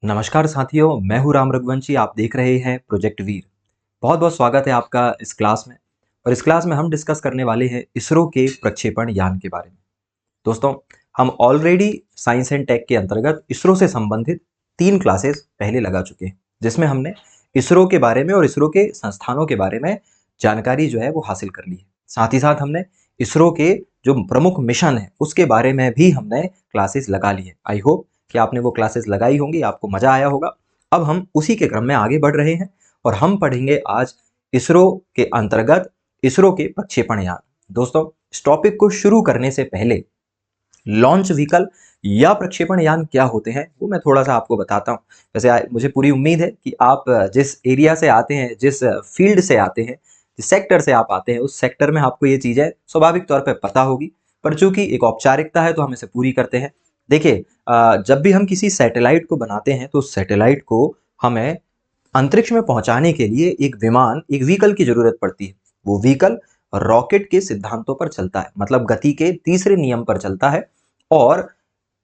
नमस्कार साथियों, मैं हूं राम रघुवंशी। आप देख रहे हैं प्रोजेक्ट वीर। बहुत बहुत स्वागत है आपका इस क्लास में। और इस क्लास में हम डिस्कस करने वाले हैं इसरो के प्रक्षेपण यान के बारे में। दोस्तों, हम ऑलरेडी साइंस एंड टेक के अंतर्गत इसरो से संबंधित 3 क्लासेस पहले लगा चुके हैं, जिसमें हमने इसरो के बारे में और इसरो के संस्थानों के बारे में जानकारी जो है वो हासिल कर ली है। साथ ही साथ हमने इसरो के जो प्रमुख मिशन है उसके बारे में भी हमने क्लासेस लगा ली है। आई होप कि आपने वो क्लासेस लगाई होंगी, आपको मजा आया होगा। अब हम उसी के क्रम में आगे बढ़ रहे हैं और हम पढ़ेंगे आज इसरो के अंतर्गत इसरो के प्रक्षेपण यान। दोस्तों, इस टॉपिक को शुरू करने से पहले लॉन्च व्हीकल या प्रक्षेपण यान क्या होते हैं वो मैं थोड़ा सा आपको बताता हूँ। वैसे मुझे पूरी उम्मीद है कि आप जिस एरिया से आते हैं, जिस फील्ड से आते हैं, जिस सेक्टर से आप आते हैं, उस सेक्टर में आपको ये चीज़ें स्वाभाविक तौर पे पता होगी। पर चूंकि एक औपचारिकता है तो हम इसे पूरी करते हैं। देखिए, जब भी हम किसी सैटेलाइट को बनाते हैं तो सैटेलाइट को हमें अंतरिक्ष में पहुंचाने के लिए एक विमान, एक व्हीकल की जरूरत पड़ती है। वो व्हीकल रॉकेट के सिद्धांतों पर चलता है, मतलब गति के तीसरे नियम पर चलता है और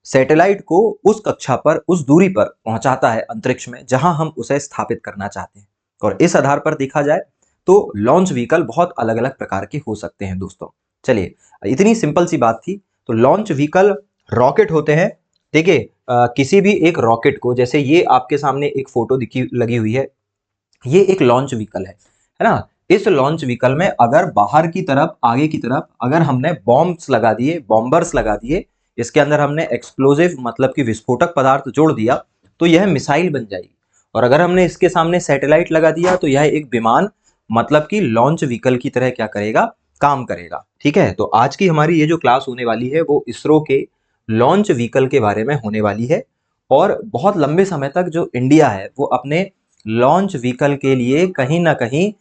सैटेलाइट को उस कक्षा पर, उस दूरी पर पहुंचाता है अंतरिक्ष में जहां हम उसे स्थापित करना चाहते हैं। और इस आधार पर देखा जाए तो लॉन्च व्हीकल बहुत अलग अलग प्रकार के हो सकते हैं। दोस्तों, चलिए, इतनी सिंपल सी बात थी। तो लॉन्च व्हीकल रॉकेट होते हैं। देखिए, किसी भी एक रॉकेट को, जैसे ये आपके सामने एक फोटो दिखी लगी हुई है, ये एक लॉन्च व्हीकल है ना। इस लॉन्च व्हीकल में अगर बाहर की तरफ, आगे की तरफ अगर हमने बॉम्ब्स लगा दिए, बॉम्बर्स लगा दिए, इसके अंदर हमने एक्सप्लोजिव मतलब कि विस्फोटक पदार्थ जोड़ दिया, तो यह मिसाइल बन जाएगी। और अगर हमने इसके सामने सैटेलाइट लगा दिया तो यह एक विमान मतलब कि लॉन्च व्हीकल की तरह क्या करेगा, काम करेगा। ठीक है, तो आज की हमारी ये जो क्लास होने वाली है वो इसरो के लॉन्च व्हीकल के बारे में होने वाली है। और बहुत लंबे समय तक जो इंडिया है वो अपने लॉन्च व्हीकल के लिए कहीं ना कहीं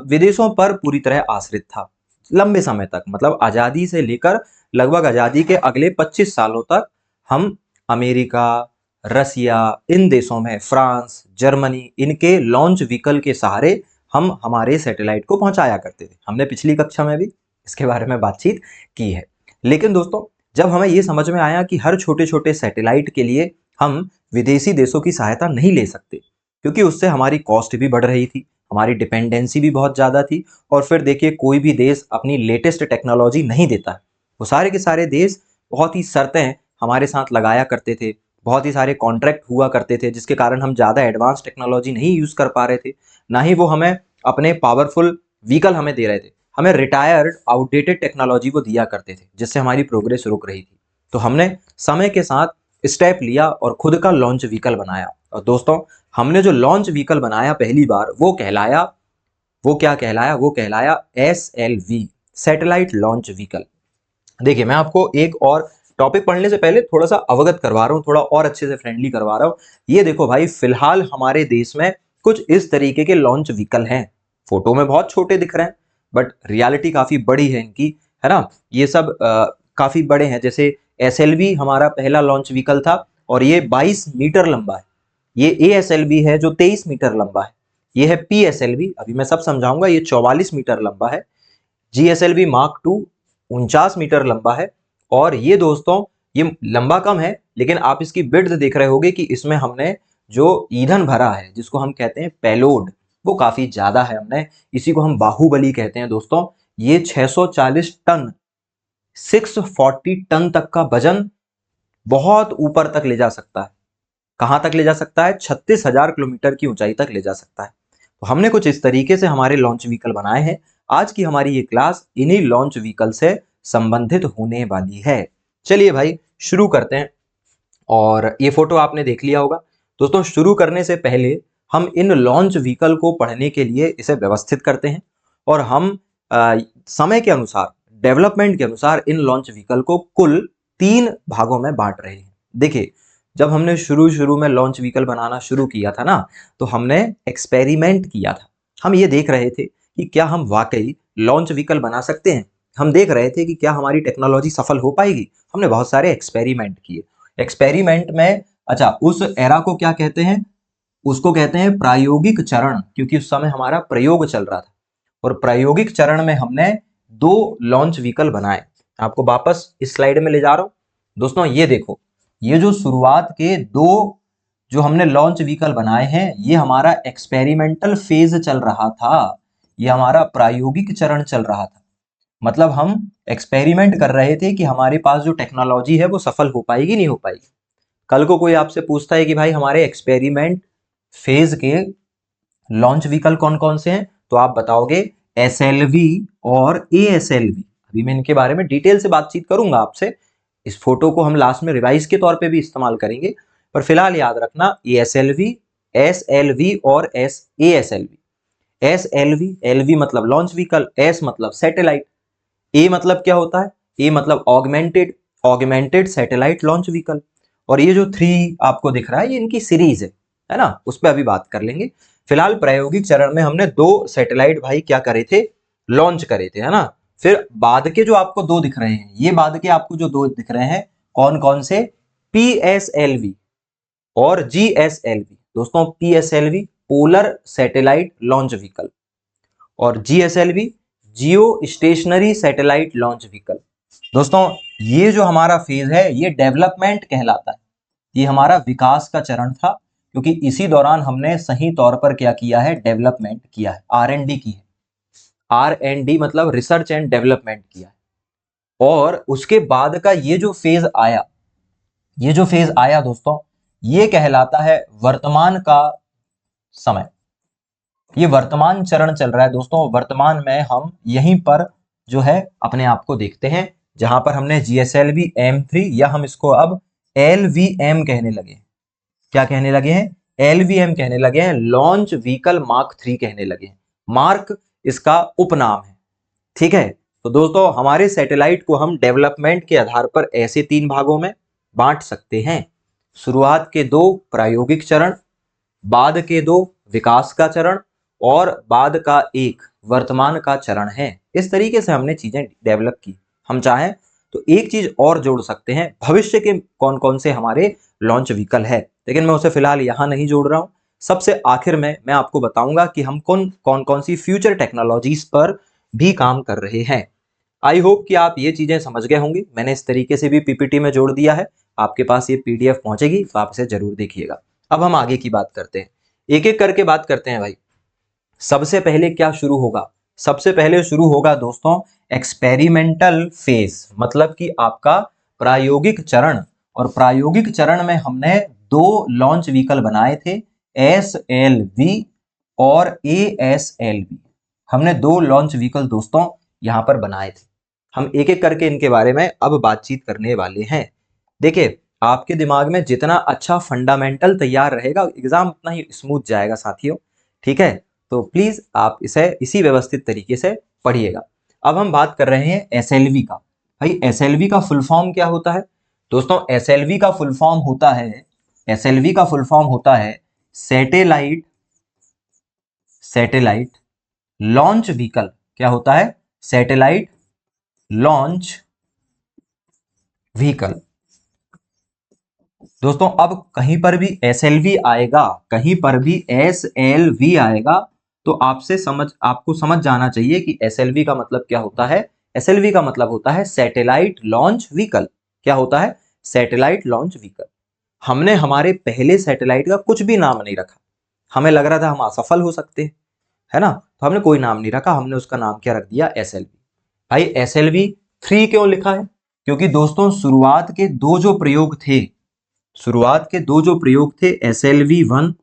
विदेशों पर पूरी तरह आश्रित था। लंबे समय तक, मतलब आजादी से लेकर लगभग आजादी के अगले 25 सालों तक हम अमेरिका, रसिया, इन देशों में, फ्रांस, जर्मनी, इनके लॉन्च व्हीकल के सहारे हम हमारे सैटेलाइट को पहुंचाया करते थे। हमने पिछली कक्षा में भी इसके बारे में बातचीत की है। लेकिन दोस्तों, जब हमें यह समझ में आया कि हर छोटे छोटे सैटेलाइट के लिए हम विदेशी देशों की सहायता नहीं ले सकते, क्योंकि उससे हमारी कॉस्ट भी बढ़ रही थी, हमारी डिपेंडेंसी भी बहुत ज़्यादा थी। और फिर देखिए, कोई भी देश अपनी लेटेस्ट टेक्नोलॉजी नहीं देता है। वो सारे के सारे देश बहुत ही शर्तें हमारे साथ लगाया करते थे, बहुत ही सारे कॉन्ट्रैक्ट हुआ करते थे, जिसके कारण हम ज़्यादा एडवांस टेक्नोलॉजी नहीं यूज़ कर पा रहे थे। ना ही वो हमें अपने पावरफुल व्हीकल हमें दे रहे थे। हमें रिटायर्ड, आउटडेटेड टेक्नोलॉजी वो दिया करते थे, जिससे हमारी प्रोग्रेस रुक रही थी। तो हमने समय के साथ स्टेप लिया और खुद का लॉन्च व्हीकल बनाया। और दोस्तों, हमने जो लॉन्च व्हीकल बनाया पहली बार, वो क्या कहलाया, वो कहलाया SLV, सैटेलाइट लॉन्च व्हीकल। देखिए, मैं आपको एक और टॉपिक पढ़ने से पहले थोड़ा सा अवगत करवा रहा हूँ, थोड़ा और अच्छे से फ्रेंडली करवा रहा हूँ। ये देखो भाई, फिलहाल हमारे देश में कुछ इस तरीके के लॉन्च व्हीकल हैं। फोटो में बहुत छोटे दिख रहे हैं, बट रियलिटी काफी बड़ी है इनकी, है ना। ये सब काफी बड़े हैं। जैसे SLV हमारा पहला लॉन्च व्हीकल था और ये 22 मीटर लंबा है। ये ASLV है जो 23 मीटर लंबा है। ये है PSLV, अभी मैं सब समझाऊंगा, ये 44 मीटर लंबा है। GSLV मार्क 2 49 मीटर लंबा है। और ये दोस्तों, ये लंबा कम है, लेकिन आप इसकी विड्थ देख रहे होंगे कि इसमें हमने जो ईंधन भरा है, जिसको हम कहते हैं पेलोड, वो काफी ज्यादा है। हमने इसी को हम बाहुबली कहते हैं। दोस्तों, ये 640 टन, 640 टन तक का वजन बहुत ऊपर तक ले जा सकता है। कहां तक ले जा सकता है? 36,000 किलोमीटर की ऊंचाई तक ले जा सकता है। तो हमने कुछ इस तरीके से हमारे लॉन्च व्हीकल बनाए हैं। आज की हमारी ये क्लास इन्हीं लॉन्च व्हीकल से संबंधित होने वाली है। चलिए भाई, शुरू करते हैं। और ये फोटो आपने देख लिया होगा। दोस्तों, शुरू करने से पहले हम इन लॉन्च व्हीकल को पढ़ने के लिए इसे व्यवस्थित करते हैं और हम समय के अनुसार, डेवलपमेंट के अनुसार इन लॉन्च व्हीकल को कुल 3 भागों में बांट रहे हैं। देखिए, जब हमने शुरू में लॉन्च व्हीकल बनाना शुरू किया था ना, तो हमने एक्सपेरिमेंट किया था। हम ये देख रहे थे कि क्या हम वाकई लॉन्च व्हीकल बना सकते हैं। हम देख रहे थे कि क्या हमारी टेक्नोलॉजी सफल हो पाएगी। हमने बहुत सारे एक्सपेरिमेंट किए। एक्सपेरिमेंट में, अच्छा, उस एरा को क्या कहते हैं? उसको कहते हैं प्रायोगिक चरण, क्योंकि उस समय हमारा प्रयोग चल रहा था। और प्रायोगिक चरण में हमने 2 लॉन्च व्हीकल बनाए। आपको वापस इस स्लाइड में ले जा रहा हूं। दोस्तों, ये देखो, ये जो शुरुआत के 2 जो हमने लॉन्च व्हीकल बनाए हैं, ये हमारा एक्सपेरिमेंटल फेज चल रहा था, ये हमारा प्रायोगिक चरण चल रहा था। मतलब हम एक्सपेरिमेंट कर रहे थे कि हमारे पास जो टेक्नोलॉजी है वो सफल हो पाएगी नहीं हो पाएगी। कल को कोई आपसे पूछता है कि भाई हमारे एक्सपेरिमेंट फेज के लॉन्च व्हीकल कौन कौन से हैं, तो आप बताओगे SLV और ASLV। अभी मैं इनके बारे में डिटेल से बातचीत करूंगा आपसे। इस फोटो को हम लास्ट में रिवाइज के तौर पे भी इस्तेमाल करेंगे, पर फिलहाल याद रखना ASLV, SLV और ASLV। SLV, LV मतलब लॉन्च व्हीकल, S मतलब सैटेलाइट, A मतलब क्या होता है, A मतलब ऑगमेंटेड सैटेलाइट लॉन्च व्हीकल। और ये जो 3 आपको दिख रहा है ये इनकी सीरीज है ना, उस पर अभी बात कर लेंगे। फिलहाल प्रायोगिक चरण में हमने 2 सैटेलाइट भाई क्या करे थे, लॉन्च करे थे, है ना। फिर बाद के जो आपको 2 दिख रहे हैं, ये बाद के आपको जो 2 दिख रहे हैं कौन कौन से, PSLV और GSLV। दोस्तों PSLV polar satellite launch vehicle और GSLV जियो स्टेशनरी सैटेलाइट लॉन्च व्हीकल। दोस्तों ये जो हमारा फेज है ये डेवलपमेंट कहलाता है, ये हमारा विकास का चरण था, क्योंकि इसी दौरान हमने सही तौर पर क्या किया है, डेवलपमेंट किया है, R&D की है। R&D मतलब रिसर्च एंड डेवलपमेंट किया है। और उसके बाद का ये जो फेज आया, ये जो फेज आया दोस्तों, ये कहलाता है वर्तमान का समय। ये वर्तमान चरण चल रहा है दोस्तों। वर्तमान में हम यहीं पर जो है अपने आप को देखते हैं, जहां पर हमने GSLV M3 या हम इसको अब LVM कहने लगे। क्या कहने लगे हैं, LVM कहने लगे हैं, लॉन्च व्हीकल मार्क 3 कहने लगे हैं। मार्क इसका उपनाम है, ठीक है। तो दोस्तों हमारे सैटेलाइट को हम डेवलपमेंट के आधार पर ऐसे 3 भागों में बांट सकते हैं। शुरुआत के 2 प्रायोगिक चरण, बाद के 2 विकास का चरण और बाद का 1 वर्तमान का चरण है। इस तरीके से हमने चीजें डेवलप की। हम चाहें तो एक चीज और जोड़ सकते हैं, भविष्य के कौन कौन से हमारे लॉन्च व्हीकल है, लेकिन मैं उसे फिलहाल यहां नहीं जोड़ रहा हूं। सबसे आखिर में मैं आपको बताऊंगा कि हम कौन कौन सी फ्यूचर टेक्नोलॉजीज पर भी काम कर रहे हैं। आई होप कि आप ये चीजें समझ गए होंगे। मैंने इस तरीके से भी PPT में जोड़ दिया है, आपके पास ये PDF पहुंचेगी तो आप इसे जरूर देखिएगा। अब हम आगे की बात करते हैं, एक एक करके बात करते हैं भाई। सबसे पहले क्या शुरू होगा, सबसे पहले शुरू होगा दोस्तों एक्सपेरिमेंटल फेज, मतलब कि आपका प्रायोगिक चरण। और प्रायोगिक चरण में हमने 2 लॉन्च व्हीकल बनाए थे, SLV और ASLV। हमने 2 लॉन्च व्हीकल दोस्तों यहां पर बनाए थे। हम एक एक करके इनके बारे में अब बातचीत करने वाले हैं। देखिए आपके दिमाग में जितना अच्छा फंडामेंटल तैयार रहेगा, एग्जाम उतना ही स्मूथ जाएगा साथियों, ठीक है। तो प्लीज आप इसे इसी व्यवस्थित तरीके से पढ़िएगा। अब हम बात कर रहे हैं SLV का। भाई SLV का फुल फॉर्म क्या होता है दोस्तों, SLV का फुल फॉर्म होता है, SLV का फुल फॉर्म होता है सैटेलाइट लॉन्च व्हीकल। क्या होता है, सैटेलाइट लॉन्च व्हीकल। दोस्तों अब कहीं पर भी SLV आएगा, कहीं पर भी SLV आएगा, तो आपको समझ जाना चाहिए कि SLV का मतलब क्या होता है। SLV का मतलब होता है सैटेलाइट लॉन्च व्हीकल। क्या होता है, सैटेलाइट लॉन्च व्हीकल। हमने हमारे पहले सैटेलाइट का कुछ भी नाम नहीं रखा, हमें लग रहा था हम असफल हो सकते हैं, है ना, तो हमने कोई नाम नहीं रखा, हमने उसका नाम क्या रख दिया, SLV। भाई SLV 3 क्यों लिखा है, क्योंकि दोस्तों शुरुआत के 2 जो प्रयोग थे, शुरुआत के 2 जो प्रयोग थे SLV1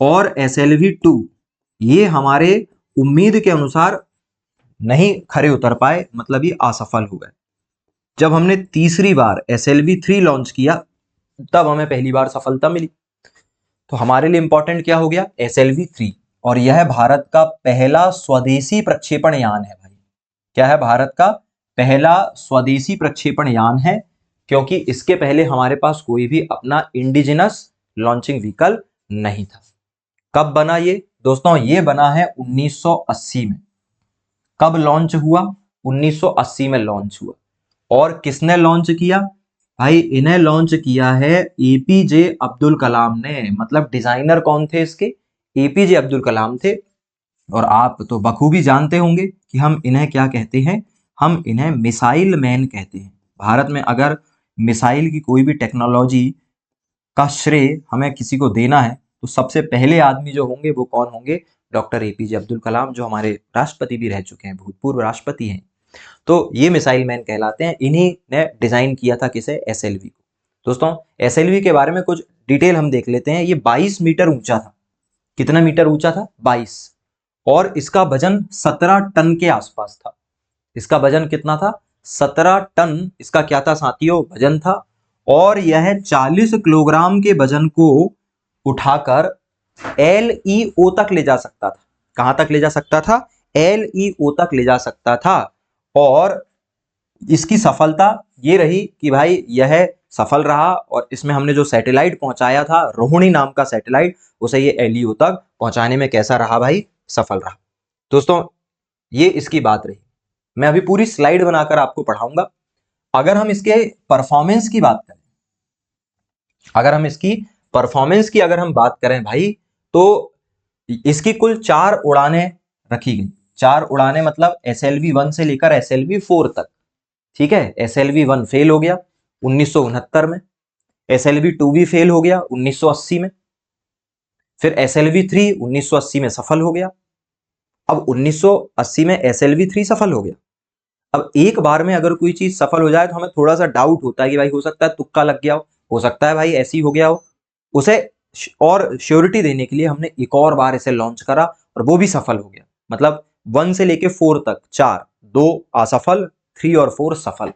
और SLV2, ये हमारे उम्मीद के अनुसार नहीं खरे उतर पाए, मतलब ये असफल हो गए। जब हमने तीसरी बार SLV3 लॉन्च किया तब हमें पहली बार सफलता मिली। तो हमारे लिए इंपॉर्टेंट क्या हो गया, SLV3। और यह भारत का पहला स्वदेशी प्रक्षेपण यान है भाई। क्या है, भारत का पहला स्वदेशी प्रक्षेपण यान है, क्योंकि इसके पहले हमारे पास कोई भी अपना इंडिजिनस लॉन्चिंग व्हीकल नहीं था। कब बना ये दोस्तों, ये बना है 1980 में। कब लॉन्च हुआ, 1980 में लॉन्च हुआ। और किसने लॉन्च किया, भाई इन्हें लॉन्च किया है APJ अब्दुल कलाम ने। मतलब डिजाइनर कौन थे इसके, APJ अब्दुल कलाम थे। और आप तो बखूबी जानते होंगे कि हम इन्हें क्या कहते हैं, हम इन्हें मिसाइल मैन कहते हैं। भारत में अगर मिसाइल की कोई भी टेक्नोलॉजी का श्रेय हमें किसी को देना है तो सबसे पहले आदमी जो होंगे वो कौन होंगे? डॉक्टर एपीजे अब्दुल कलाम, जो हमारे राष्ट्रपति भी रह चुके हैं, भूतपूर्व राष्ट्रपति हैं। तो ये मिसाइल मैन कहलाते हैं। इन्हीं ने डिजाइन किया था किसे? एसएलवी को। दोस्तों एसएलवी के बारे में कुछ डिटेल हम देख लेते हैं। ये 22 मीटर ऊंचा था। कितना मीटर ऊंचा था? 22। और इसका वजन 17 टन के आसपास था। इसका वजन कितना था? 17 टन इसका क्या था साथियों? वजन था। और यह 40 किलोग्राम के वजन को उठाकर LEO तक ले जा सकता था। कहां तक ले जा सकता था? LEO तक ले जा सकता था। और इसकी सफलता ये रही कि भाई यह सफल रहा, और इसमें हमने जो सैटेलाइट पहुंचाया था, रोहिणी नाम का सैटेलाइट, उसे ये LEO तक पहुंचाने में कैसा रहा भाई? सफल रहा। दोस्तों ये इसकी बात रही। मैं अभी पूरी स्लाइड बनाकर आपको पढ़ाऊंगा। अगर हम इसके परफॉर्मेंस की बात करें, अगर हम बात करें भाई, तो इसकी कुल 4 उड़ानें रखी गई। 4 उड़ानें मतलब SLV-1 से लेकर SLV-4 तक। ठीक है, SLV-1 फेल हो गया 1969 में, SLV-2 भी फेल हो गया 1980 में, फिर SLV-3 1980 में सफल हो गया। अब 1980 में SLV-3 सफल हो गया। अब एक बार में अगर कोई चीज सफल हो जाए तो हमें थोड़ा सा डाउट होता है कि भाई हो सकता है तुक्का लग गया हो सकता है भाई ऐसी हो गया हो। उसे और श्योरिटी देने के लिए हमने एक और बार इसे लॉन्च करा और वो भी सफल हो गया। मतलब 1 से लेके 4 तक 4, 2 असफल, 3 और 4 सफल।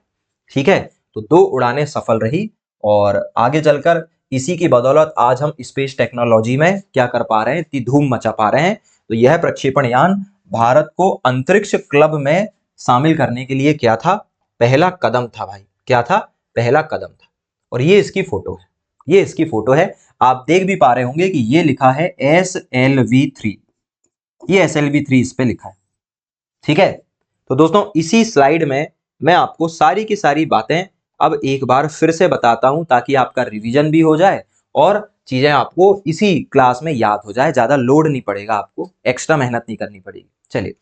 ठीक है, तो 2 उड़ानें सफल रही और आगे चलकर इसी की बदौलत आज हम स्पेस टेक्नोलॉजी में क्या कर पा रहे हैं? इतनी धूम मचा पा रहे हैं। तो यह प्रक्षेपण यान भारत को अंतरिक्ष क्लब में शामिल करने के लिए क्या था? पहला कदम था भाई। क्या था? पहला कदम था। और ये इसकी फोटो है। ये इसकी फोटो है। आप देख भी पा रहे होंगे कि ये लिखा है SLV-3। ये SLV-3 इस पे लिखा है। ठीक है, तो दोस्तों इसी स्लाइड में मैं आपको सारी की सारी बातें अब एक बार फिर से बताता हूं ताकि आपका रिवीजन भी हो जाए और चीजें आपको इसी क्लास में याद हो जाए। ज्यादा लोड नहीं पड़ेगा, आपको एक्स्ट्रा मेहनत नहीं करनी पड़ेगी। चलिए,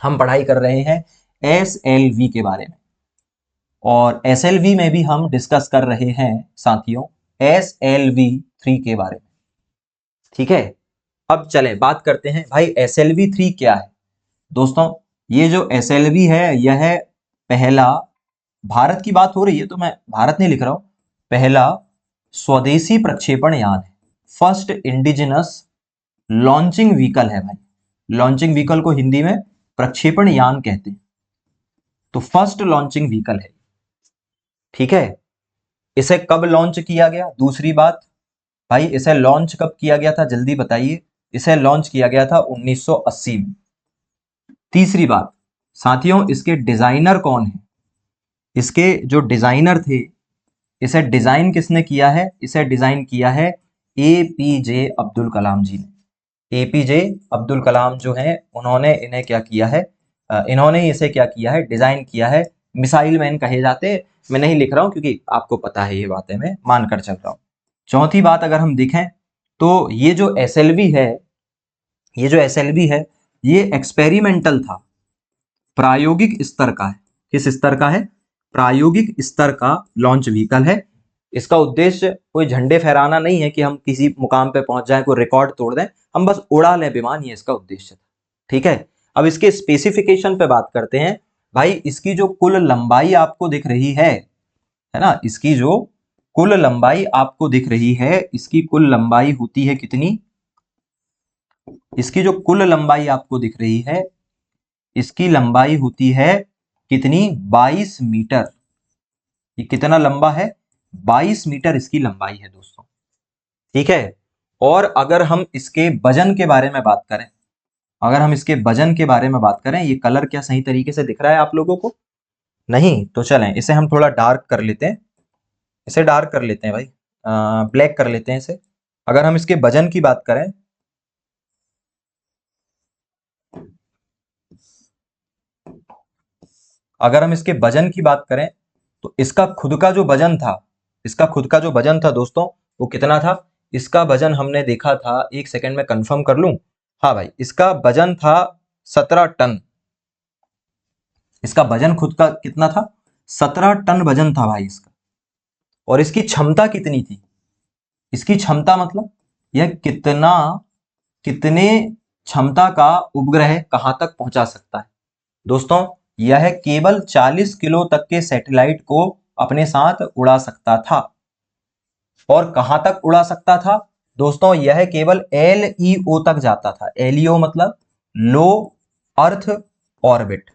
हम पढ़ाई कर रहे हैं SLV के बारे में, और SLV में भी हम डिस्कस कर रहे हैं साथियों SLV-3 के बारे में। ठीक है, अब चलें बात करते हैं भाई SLV-3 क्या है। दोस्तों ये जो SLV है यह पहला, भारत की बात हो रही है तो मैं भारत नहीं लिख रहा हूं, पहला स्वदेशी प्रक्षेपण यान है। फर्स्ट इंडिजिनस लॉन्चिंग व्हीकल है भाई। लॉन्चिंग व्हीकल को हिंदी में प्रक्षेपण यान कहते हैं। तो फर्स्ट लॉन्चिंग व्हीकल है। ठीक है, इसे कब लॉन्च किया गया? दूसरी बात भाई, इसे लॉन्च कब किया गया था? जल्दी बताइए। इसे लॉन्च किया गया था 1980 में। तीसरी बात साथियों, इसके डिजाइनर कौन है? इसके जो डिजाइनर थे, इसे डिजाइन किसने किया है? इसे डिजाइन किया है APJ अब्दुल कलाम जी ने। APJ अब्दुल कलाम जो है उन्होंने इन्हें क्या किया है? इन्होंने इसे क्या किया है? डिजाइन किया है। मिसाइल मैन कहे जाते। मैं नहीं लिख रहा हूं क्योंकि आपको पता है ये बातें, मैं मानकर चल रहा हूं। चौथी बात अगर हम देखें तो ये जो SLV है, ये एक्सपेरिमेंटल था, प्रायोगिक स्तर का है। किस स्तर का है? प्रायोगिक स्तर का लॉन्च व्हीकल है। इसका उद्देश्य कोई झंडे फहराना नहीं है कि हम किसी मुकाम पे पहुंच जाएं, कोई रिकॉर्ड तोड़ दें, हम बस उड़ा लें विमान, ये इसका उद्देश्य था। ठीक है, अब इसके स्पेसिफिकेशन पे बात करते हैं। भाई इसकी जो कुल लंबाई आपको दिख रही है ना, इसकी जो कुल लंबाई आपको दिख रही है, इसकी कुल लंबाई होती है कितनी? इसकी जो कुल लंबाई आपको दिख रही है, इसकी लंबाई होती है कितनी? 22 मीटर। ये कितना लंबा है? 22 मीटर इसकी लंबाई है दोस्तों। ठीक है, और अगर हम इसके वजन के बारे में बात करें, ये कलर क्या सही तरीके से दिख रहा है आप लोगों को? नहीं तो चलें इसे हम थोड़ा डार्क कर लेते हैं। भाई, ब्लैक कर लेते हैं इसे। अगर हम इसके वजन की बात करें, तो इसका खुद का जो वजन था, दोस्तों वो कितना था? इसका वजन हमने देखा था, एक सेकंड में कंफर्म कर लूं। हाँ भाई, इसका वजन था 17 टन। इसका वजन खुद का कितना था? 17 टन वजन था भाई इसका। और इसकी क्षमता कितनी थी? इसकी क्षमता मतलब यह कितने क्षमता का उपग्रह कहां तक पहुंचा सकता है। दोस्तों यह केवल 40 किलो तक के सैटेलाइट को अपने साथ उड़ा सकता था। और कहां तक उड़ा सकता था दोस्तों, यह केवल LEO तक जाता था। LEO मतलब लो अर्थ ऑर्बिट।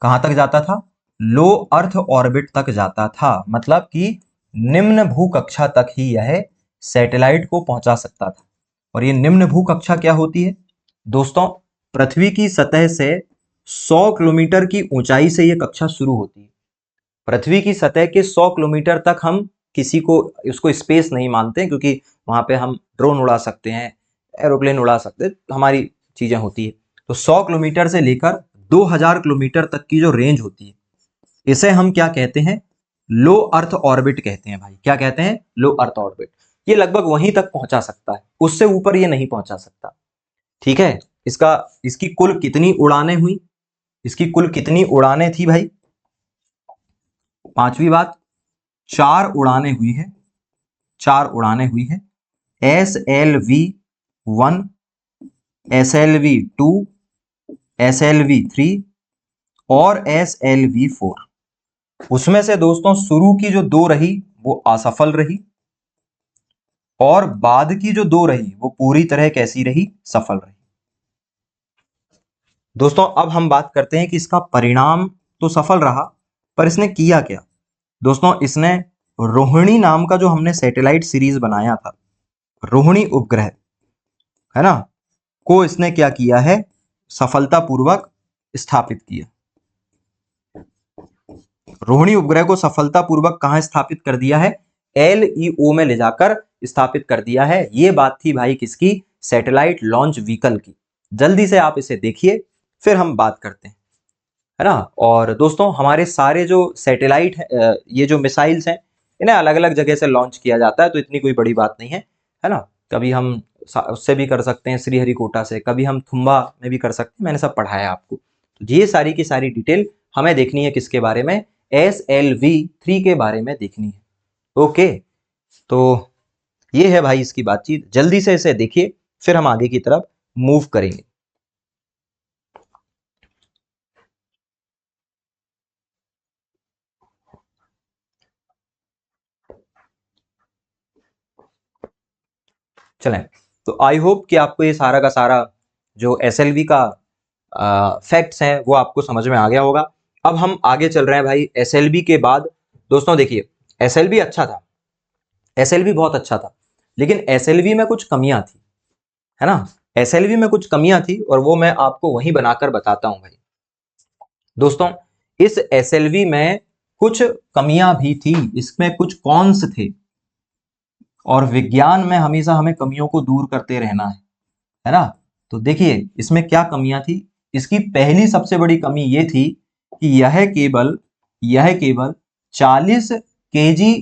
कहां तक जाता था? लो अर्थ ऑर्बिट तक जाता था, मतलब कि निम्न भू कक्षा तक ही यह सैटेलाइट को पहुंचा सकता था। और ये निम्न भू कक्षा क्या होती है दोस्तों? पृथ्वी की सतह से 100 किलोमीटर की ऊंचाई से यह कक्षा शुरू होती है। पृथ्वी की सतह के 100 किलोमीटर तक हम किसी को उसको स्पेस नहीं मानते, क्योंकि वहां पे हम ड्रोन उड़ा सकते हैं, एरोप्लेन उड़ा सकते हैं, हमारी चीजें होती है। तो 100 किलोमीटर से लेकर 2000 किलोमीटर तक की जो रेंज होती है, इसे हम क्या कहते हैं? लो अर्थ ऑर्बिट कहते हैं भाई। क्या कहते हैं? लो अर्थ ऑर्बिट। ये लगभग वहीं तक पहुंचा सकता है, उससे ऊपर ये नहीं पहुंचा सकता। ठीक है। इसकी कुल कितनी उड़ानें हुई? इसकी कुल कितनी उड़ानें थी भाई? पांचवी बात, 4 उड़ानें हुई है। 4 उड़ानें हुई है। SLV-1, SLV-2, SLV-3 और SLV-4। उसमें से दोस्तों शुरू की जो 2 रही वो असफल रही, और बाद की जो 2 रही वो पूरी तरह कैसी रही? सफल रही। दोस्तों अब हम बात करते हैं कि इसका परिणाम तो सफल रहा, पर इसने किया क्या? दोस्तों इसने रोहिणी नाम का जो हमने सैटेलाइट सीरीज बनाया था, रोहिणी उपग्रह है ना, को इसने क्या किया है? सफलतापूर्वक स्थापित किया। रोहिणी उपग्रह को सफलतापूर्वक कहां स्थापित कर दिया है? LEO में ले जाकर स्थापित कर दिया है। ये बात थी भाई किसकी? सैटेलाइट लॉन्च व्हीकल की। जल्दी से आप इसे देखिए, फिर हम बात करते हैं, है ना। और दोस्तों हमारे सारे जो सैटेलाइट ये जो मिसाइल्स हैं, इन्हें अलग अलग जगह से लॉन्च किया जाता है, तो इतनी कोई बड़ी बात नहीं है ना। कभी हम उससे भी कर सकते हैं, श्रीहरिकोटा से, कभी हम थुम्बा में भी कर सकते हैं, मैंने सब पढ़ाया आपको। तो ये सारी की सारी डिटेल हमें देखनी है किसके बारे में? SLV-3 के बारे में देखनी है। ओके, तो ये है भाई इसकी बातचीत। जल्दी से इसे देखिए, फिर हम आगे की तरफ मूव करेंगे। चलें, तो आई होप कि आपको ये सारा का सारा जो SLV का फैक्ट्स हैं वो आपको समझ में आ गया होगा। अब हम आगे चल रहे हैं भाई SLV के बाद। दोस्तों देखिए, SLV अच्छा था, SLV बहुत अच्छा था, लेकिन SLV में कुछ कमियां थी, है ना। SLV में कुछ कमियां थी और वो मैं आपको वहीं बनाकर बताता हूं भाई। दोस्तों इस SLV में कुछ कमियां भी थी, इसमें कुछ कॉन्स थे, और विज्ञान में हमेशा हमें कमियों को दूर करते रहना है ना। तो देखिए इसमें क्या कमियां थी। इसकी पहली सबसे बड़ी कमी ये थी कि यह केवल 40 केजी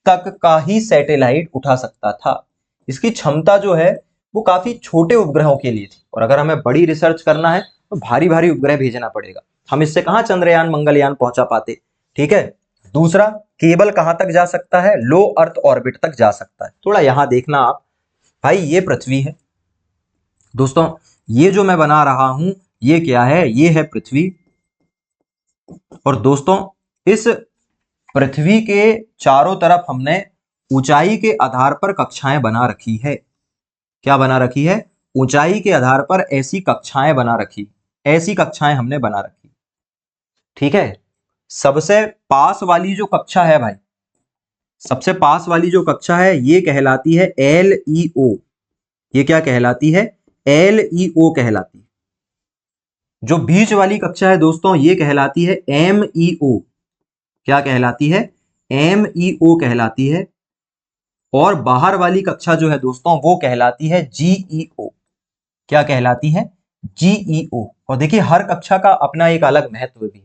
तक का ही सैटेलाइट उठा सकता था। इसकी क्षमता जो है वो काफी छोटे उपग्रहों के लिए थी, और अगर हमें बड़ी रिसर्च करना है तो भारी भारी उपग्रह भेजना पड़ेगा। हम इससे कहां चंद्रयान मंगलयान पहुंचा पाते। ठीक है। दूसरा, केबल कहां तक जा सकता है? लो अर्थ ऑर्बिट तक जा सकता है। थोड़ा यहां देखना आप भाई, ये पृथ्वी है दोस्तों, ये जो मैं बना रहा हूं ये क्या है? ये है पृथ्वी। और दोस्तों इस पृथ्वी के चारों तरफ हमने ऊंचाई के आधार पर कक्षाएं बना रखी है। क्या बना रखी है? ऊंचाई के आधार पर ऐसी कक्षाएं बना रखी, ऐसी कक्षाएं हमने बना रखी। ठीक है। सबसे पास वाली जो कक्षा है भाई, सबसे पास वाली जो कक्षा है ये कहलाती है LEO। ये क्या कहलाती है? LEO कहलाती है। जो बीच वाली कक्षा है दोस्तों ये कहलाती है MEO। क्या कहलाती है? MEO कहलाती है। और बाहर वाली कक्षा जो है दोस्तों वो कहलाती है GEO। क्या कहलाती है? GEO। और देखिए हर कक्षा का अपना एक अलग महत्व भी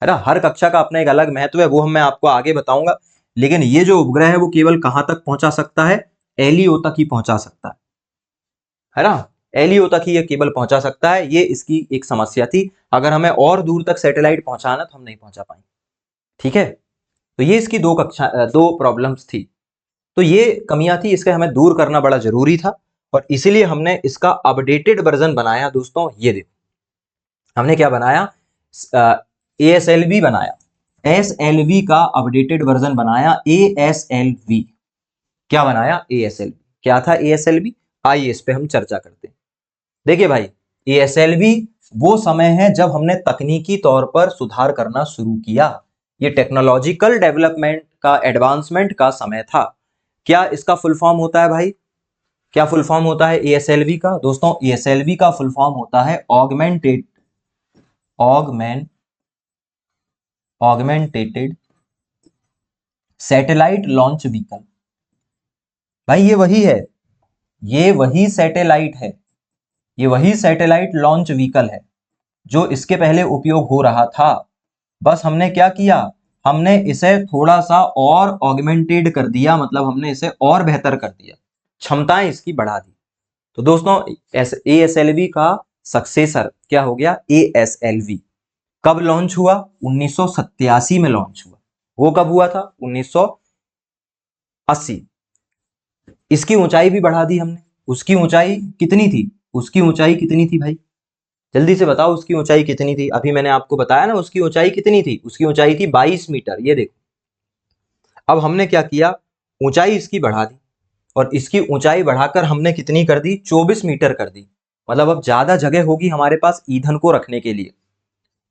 है ना। हर कक्षा का अपना एक अलग महत्व है, वो मैं आपको आगे बताऊंगा। लेकिन ये जो उपग्रह है वो केवल कहां तक पहुंचा सकता है? LEO तक ही पहुंचा सकता है ना। LEO तक ही ये केबल पहुंचा सकता है। ये इसकी एक समस्या थी। अगर हमें और दूर तक सैटेलाइट पहुंचाना तो हम नहीं पहुंचा पाएंगे। ठीक है। तो ये इसकी दो प्रॉब्लम्स थी। तो ये कमियां थी, इसके हमें दूर करना बड़ा जरूरी था और इसीलिए हमने इसका अपडेटेड वर्जन बनाया दोस्तों। ये देखो हमने क्या बनाया, ASLV बनाया, SLV का अपडेटेड वर्जन बनाया, ASLV। क्या बनाया? ASLV। क्या था ASLV? आइए इस पे हम चर्चा करते हैं। देखिए भाई, ASLV वो समय है जब हमने तकनीकी तौर पर सुधार करना शुरू किया। ये टेक्नोलॉजिकल डेवलपमेंट का, एडवांसमेंट का समय था। क्या इसका फुल फॉर्म होता है भाई? क्या फुल फॉर्म होता है ASLV का? दोस्तों ASLV का फुल फॉर्म होता है ऑगमेंटेटेड सैटेलाइट लॉन्च व्हीकल। भाई ये वही है, ये वही सैटेलाइट है, ये वही सैटेलाइट लॉन्च व्हीकल है जो इसके पहले उपयोग हो रहा था। बस हमने क्या किया, हमने इसे थोड़ा सा और ऑगमेंटेड कर दिया, मतलब हमने इसे और बेहतर कर दिया, क्षमताएं इसकी बढ़ा दी। तो दोस्तों ASLV का सक्सेसर क्या हो गया? ASLV। कब लॉन्च हुआ? 1987 में लॉन्च हुआ। वो कब हुआ था? 1980। इसकी ऊंचाई भी बढ़ा दी हमने। उसकी ऊंचाई कितनी थी? उसकी ऊंचाई कितनी थी भाई? जल्दी से बताओ, उसकी ऊंचाई कितनी थी? अभी मैंने आपको बताया ना, उसकी ऊंचाई कितनी थी? उसकी ऊंचाई थी 22 मीटर। ये देखो, अब हमने क्या किया, ऊंचाई इसकी बढ़ा दी और इसकी ऊंचाई बढ़ाकर हमने कितनी कर दी? 24 मीटर कर दी। मतलब अब ज्यादा जगह होगी हमारे पास ईंधन को रखने के लिए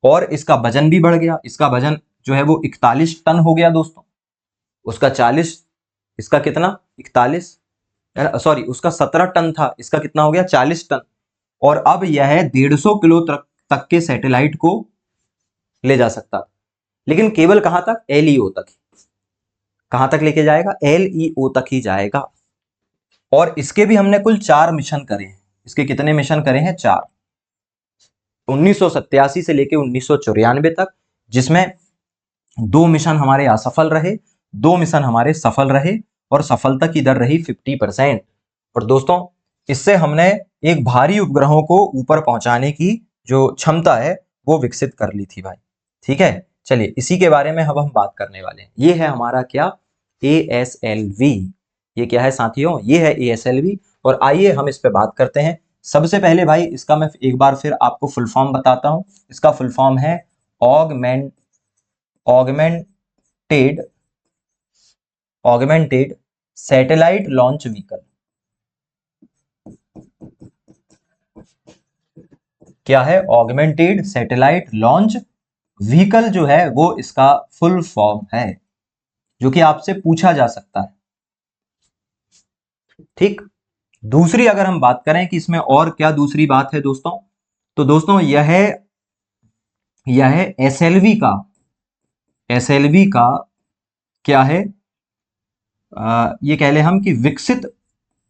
और इसका वजन भी बढ़ गया। इसका वजन जो है वो 41 टन हो गया दोस्तों। उसका 40, इसका कितना? 41, सॉरी उसका 17 टन था, इसका कितना हो गया? 40 टन। और अब यह 150 किलो तक के सैटेलाइट को ले जा सकता, लेकिन केवल कहां तक? LEO तक। कहां तक लेके जाएगा? LEO तक ही जाएगा। और इसके भी हमने कुल 4 मिशन करे हैं। इसके कितने मिशन करे हैं? 4। 1987 से लेके 1994 तक, जिसमें 2 मिशन हमारे असफल रहे, 2 मिशन हमारे सफल रहे और सफलता की दर रही 50%। और दोस्तों इससे हमने एक भारी उपग्रहों को ऊपर पहुंचाने की जो क्षमता है वो विकसित कर ली थी भाई। ठीक है, चलिए इसी के बारे में अब हम बात करने वाले हैं। ये है हमारा क्या? ASLV। ये क्या है साथियों? ये है ASLV। और आइए हम इस पे बात करते हैं। सबसे पहले भाई इसका मैं एक बार फिर आपको फुल फॉर्म बताता हूं। इसका फुल फॉर्म है ऑगमेंटेड सैटेलाइट लॉन्च व्हीकल। क्या है? ऑगमेंटेड सैटेलाइट लॉन्च व्हीकल जो है वो इसका फुल फॉर्म है, जो कि आपसे पूछा जा सकता है। ठीक, दूसरी अगर हम बात करें कि इसमें और क्या दूसरी बात है दोस्तों, तो दोस्तों यह है एसएलवी का क्या है? ये कह ले हम कि विकसित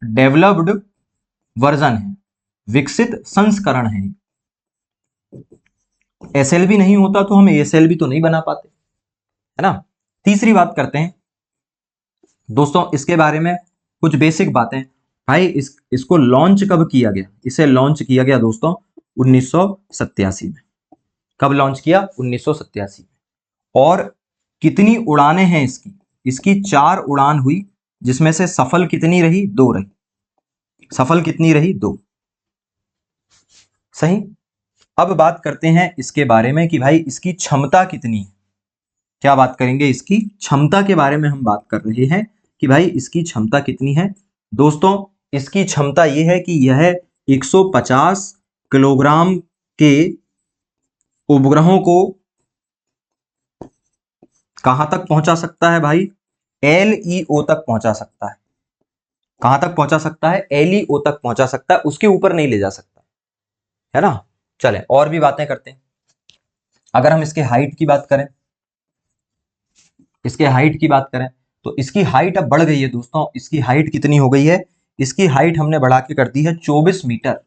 डेवलप्ड वर्जन है, विकसित संस्करण है। एसएलवी नहीं होता तो हम एएसएलवी तो नहीं बना पाते, है ना। तीसरी बात करते हैं दोस्तों इसके बारे में, कुछ बेसिक बातें। भाई इसको लॉन्च कब किया गया? इसे लॉन्च किया गया दोस्तों 1987 में। कब लॉन्च किया? 1987 में। और कितनी उड़ानें हैं इसकी? इसकी 4 उड़ान हुई, जिसमें से सफल कितनी रही? 2 रही। सफल कितनी रही? 2। सही। अब बात करते हैं इसके बारे में कि भाई इसकी क्षमता कितनी है। क्या बात करेंगे? इसकी क्षमता के बारे में हम बात कर रहे हैं कि भाई इसकी क्षमता कितनी है। दोस्तों इसकी क्षमता यह है कि यह 150 किलोग्राम के उपग्रहों को कहां तक पहुंचा सकता है भाई? LEO तक पहुंचा सकता है। कहां तक पहुंचा सकता है? LEO तक पहुंचा सकता है, उसके ऊपर नहीं ले जा सकता, है ना। चले और भी बातें करते हैं। अगर हम इसके हाइट की बात करें, इसके हाइट की बात करें तो इसकी हाइट अब बढ़ गई है दोस्तों। इसकी हाइट कितनी हो गई है? इसकी हाइट हमने बढ़ा के कर दी है 24 मीटर।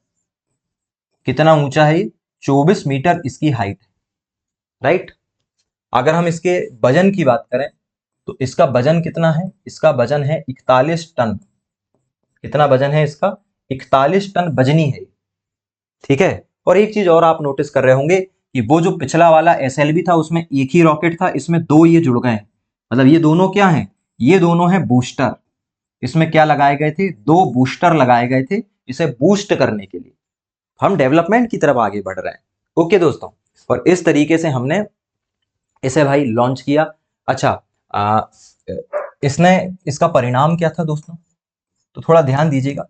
कितना ऊंचा है ये? 24 मीटर इसकी हाइट है, राइट। अगर हम इसके वजन की बात करें तो इसका वजन कितना है? इसका वजन है 41 टन। कितना वजन है इसका? 41 टन वजनी है, ठीक है। और एक चीज और आप नोटिस कर रहे होंगे कि वो जो पिछला वाला एसएलवी था उसमें एक ही रॉकेट था, इसमें 2 ये जुड़ गए हैं। मतलब ये दोनों क्या हैं? ये दोनों हैं बूस्टर। इसमें क्या लगाए गए थे, 2 बूस्टर लगाए गए थे इसे बूस्ट करने के लिए। हम डेवलपमेंट की तरफ आगे बढ़ रहे हैं। ओके दोस्तों, और इस तरीके से हमने इसे भाई लॉन्च किया। अच्छा, आ, इसने इसका परिणाम क्या था दोस्तों, तो थोड़ा ध्यान दीजिएगा।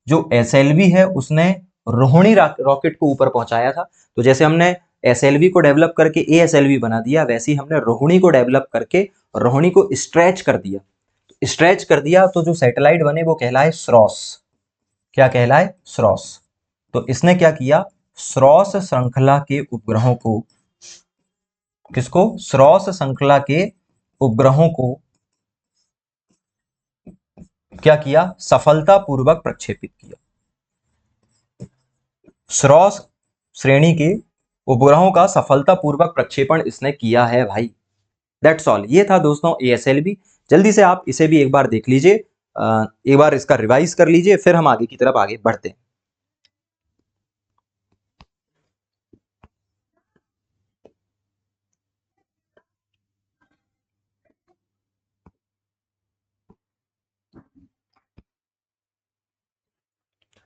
जो एसएलवी है उसने रोहिणी रॉकेट को ऊपर पहुंचाया था। तो जैसे हमने एसएलवी को डेवलप करके एएसएलवी बना दिया, वैसे ही हमने रोहिणी को डेवलप करके रोहिणी को स्ट्रेच कर दिया। स्ट्रेच कर दिया तो जो सैटेलाइट बने वो कहलाए स्रॉस। क्या कहलाए, स्रॉस। तो इसने क्या किया, स्रॉस श्रृंखला के उपग्रहों को, किसको, स्रॉस श्रृंखला के उपग्रहों को क्या किया, सफलतापूर्वक प्रक्षेपित किया। स्रॉस श्रेणी के उपग्रहों का सफलतापूर्वक प्रक्षेपण इसने किया है भाई। That's all. ये था दोस्तों एएसएलवी। जल्दी से आप इसे भी एक बार देख लीजिए, एक बार इसका रिवाइज कर लीजिए, फिर हम आगे की तरफ आगे बढ़ते हैं।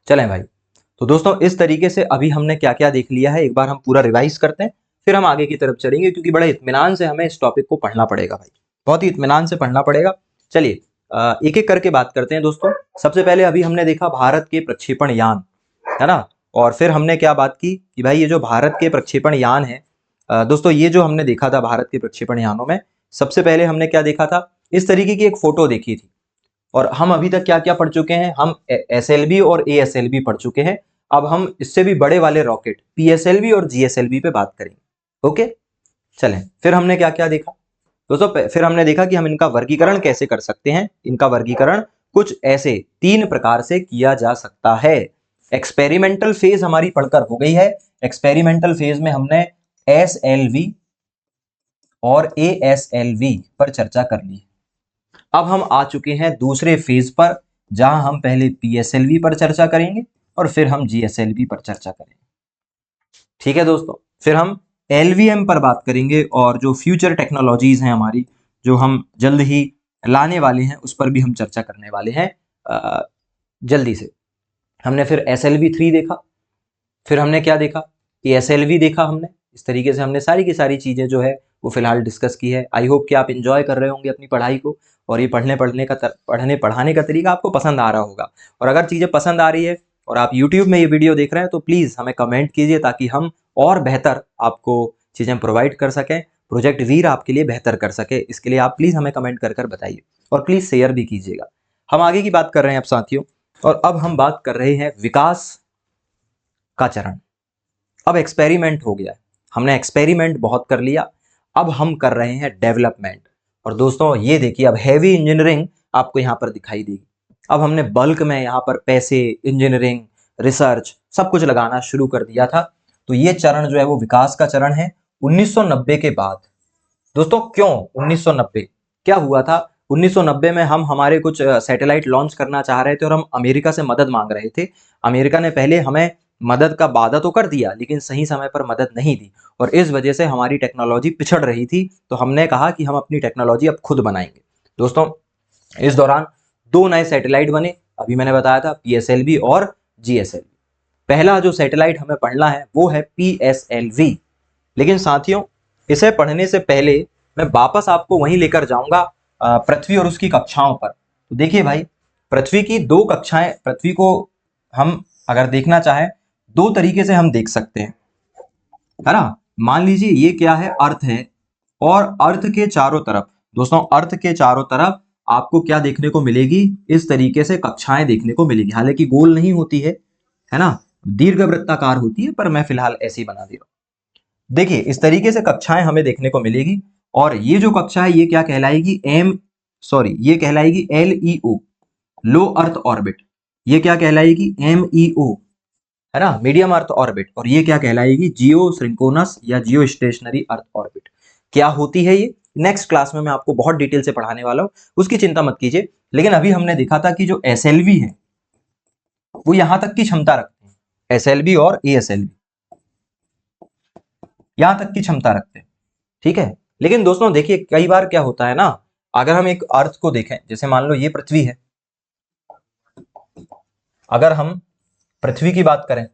चलें भाई, तो दोस्तों इस तरीके से अभी हमने क्या क्या देख लिया है, एक बार हम पूरा रिवाइज करते हैं, फिर हम आगे की तरफ चलेंगे, क्योंकि बड़े इत्मीनान से हमें इस टॉपिक को पढ़ना पड़ेगा भाई, बहुत ही इत्मीनान से पढ़ना पड़ेगा। चलिए एक एक करके बात करते हैं दोस्तों। सबसे पहले अभी हमने देखा भारत के प्रक्षेपण यान, है ना, और फिर हमने क्या बात की कि भाई ये जो भारत के प्रक्षेपण यान है, दोस्तों ये जो हमने देखा था भारत के प्रक्षेपण यानों में, सबसे पहले हमने क्या देखा था, इस तरीके की एक फोटो देखी थी। और हम अभी तक क्या क्या पढ़ चुके हैं, हम एसएलवी और एएसएलवी पढ़ चुके हैं। अब हम इससे भी बड़े वाले रॉकेट पीएसएलवी और जीएसएलवी पे बात करेंगे। ओके, चलें, फिर हमने क्या क्या देखा दोस्तों, फिर हमने देखा कि हम इनका वर्गीकरण कैसे कर सकते हैं। इनका वर्गीकरण कुछ ऐसे 3 प्रकार से किया जा सकता है। एक्सपेरिमेंटल फेज हमारी पढ़कर हो गई है। एक्सपेरिमेंटल फेज में हमने एसएलवी और एएसएलवी पर चर्चा कर ली। अब हम आ चुके हैं दूसरे फेज पर, जहां हम पहले पीएसएलवी पर चर्चा करेंगे और फिर हम जीएसएलवी पर चर्चा करेंगे। ठीक है दोस्तों, फिर हम एलवीएम पर बात करेंगे, और जो फ्यूचर टेक्नोलॉजीज हैं हमारी, जो हम जल्द ही लाने वाले हैं, उस पर भी हम चर्चा करने वाले हैं जल्दी से। हमने फिर SLV3 देखा, फिर हमने क्या देखा, ASLV देखा हमने। इस तरीके से हमने सारी की सारी चीज़ें जो है वो फिलहाल डिस्कस की है। आई होप कि आप इंजॉय कर रहे होंगे अपनी पढ़ाई को, और ये पढ़ने पढ़ाने का तरीका आपको पसंद आ रहा होगा। और अगर चीज़ें पसंद आ रही है और आप यूट्यूब में ये वीडियो देख रहे हैं, तो प्लीज़ हमें कमेंट कीजिए, ताकि हम और बेहतर आपको चीज़ें प्रोवाइड कर सकें, प्रोजेक्ट वीर आपके लिए बेहतर कर सके। इसके लिए आप प्लीज़ हमें कमेंट कर बताइए, और प्लीज़ शेयर भी कीजिएगा। हम आगे की बात कर रहे हैं अब साथियों, और अब हम बात कर रहे हैं विकास का चरण। अब एक्सपेरिमेंट हो गया है, हमने एक्सपेरिमेंट बहुत कर लिया, अब हम कर रहे हैं डेवलपमेंट। और दोस्तों ये देखिए, अब हैवी इंजीनियरिंग आपको यहाँ पर दिखाई देगी। अब हमने बल्क में यहाँ पर पैसे, इंजीनियरिंग, रिसर्च सब कुछ लगाना शुरू कर दिया था। तो ये चरण जो है वो विकास का चरण है 1990 के बाद। दोस्तों क्यों 1990, क्या हुआ था 1990 में, हम हमारे कुछ सैटेलाइट लॉन्च करना चाह रहे थे, और हम अमेरिका से मदद मांग रहे थे। अमेरिका ने पहले हमें मदद का वादा तो कर दिया, लेकिन सही समय पर मदद नहीं दी, और इस वजह से हमारी टेक्नोलॉजी पिछड़ रही थी। तो हमने कहा कि हम अपनी टेक्नोलॉजी अब खुद बनाएंगे। दोस्तों इस दौरान 2 नए सैटेलाइट बने, अभी मैंने बताया था पीएसएलवी और जीएसएलवी। पहला जो सैटेलाइट हमें पढ़ना है वो है पीएसएलवी। लेकिन साथियों इसे पढ़ने से पहले मैं वापस आपको वहीं लेकर जाऊंगा, पृथ्वी और उसकी कक्षाओं पर। तो देखिए भाई, पृथ्वी की 2 कक्षाएं, पृथ्वी को हम अगर देखना चाहें 2 तरीके से हम देख सकते हैं, है ना। मान लीजिए ये क्या है, अर्थ है, और अर्थ के चारों तरफ, दोस्तों अर्थ के चारों तरफ आपको क्या देखने को मिलेगी, इस तरीके से कक्षाएं देखने को मिलेगी। हालांकि गोल नहीं होती है ना, दीर्घवृत्ताकार होती है, पर मैं फिलहाल ऐसी बना दे रहा हूं। देखिए इस तरीके से कक्षाएं हमें देखने को मिलेगी, और ये जो कक्षा है ये क्या कहलाएगी, ये कहलाएगी LEO, लो अर्थ ऑर्बिट। ये क्या कहलाएगी, MEO, है ना, मीडियम अर्थ ऑर्बिट। और ये क्या कहलाएगी, जियो सिंक्रोनस या जियो स्टेशनरी अर्थ ऑर्बिट। क्या होती है ये, नेक्स्ट क्लास में मैं आपको बहुत डिटेल से पढ़ाने वाला हूं, उसकी चिंता मत कीजिए। लेकिन अभी हमने देखा था कि जो SLV है वो यहां तक की क्षमता रखते हैं, SLV और ASLV यहां तक की क्षमता रखते हैं, ठीक है। लेकिन दोस्तों देखिए, कई बार क्या होता है ना, अगर हम एक अर्थ को देखें, जैसे मान लो ये पृथ्वी है, अगर हम पृथ्वी की बात करें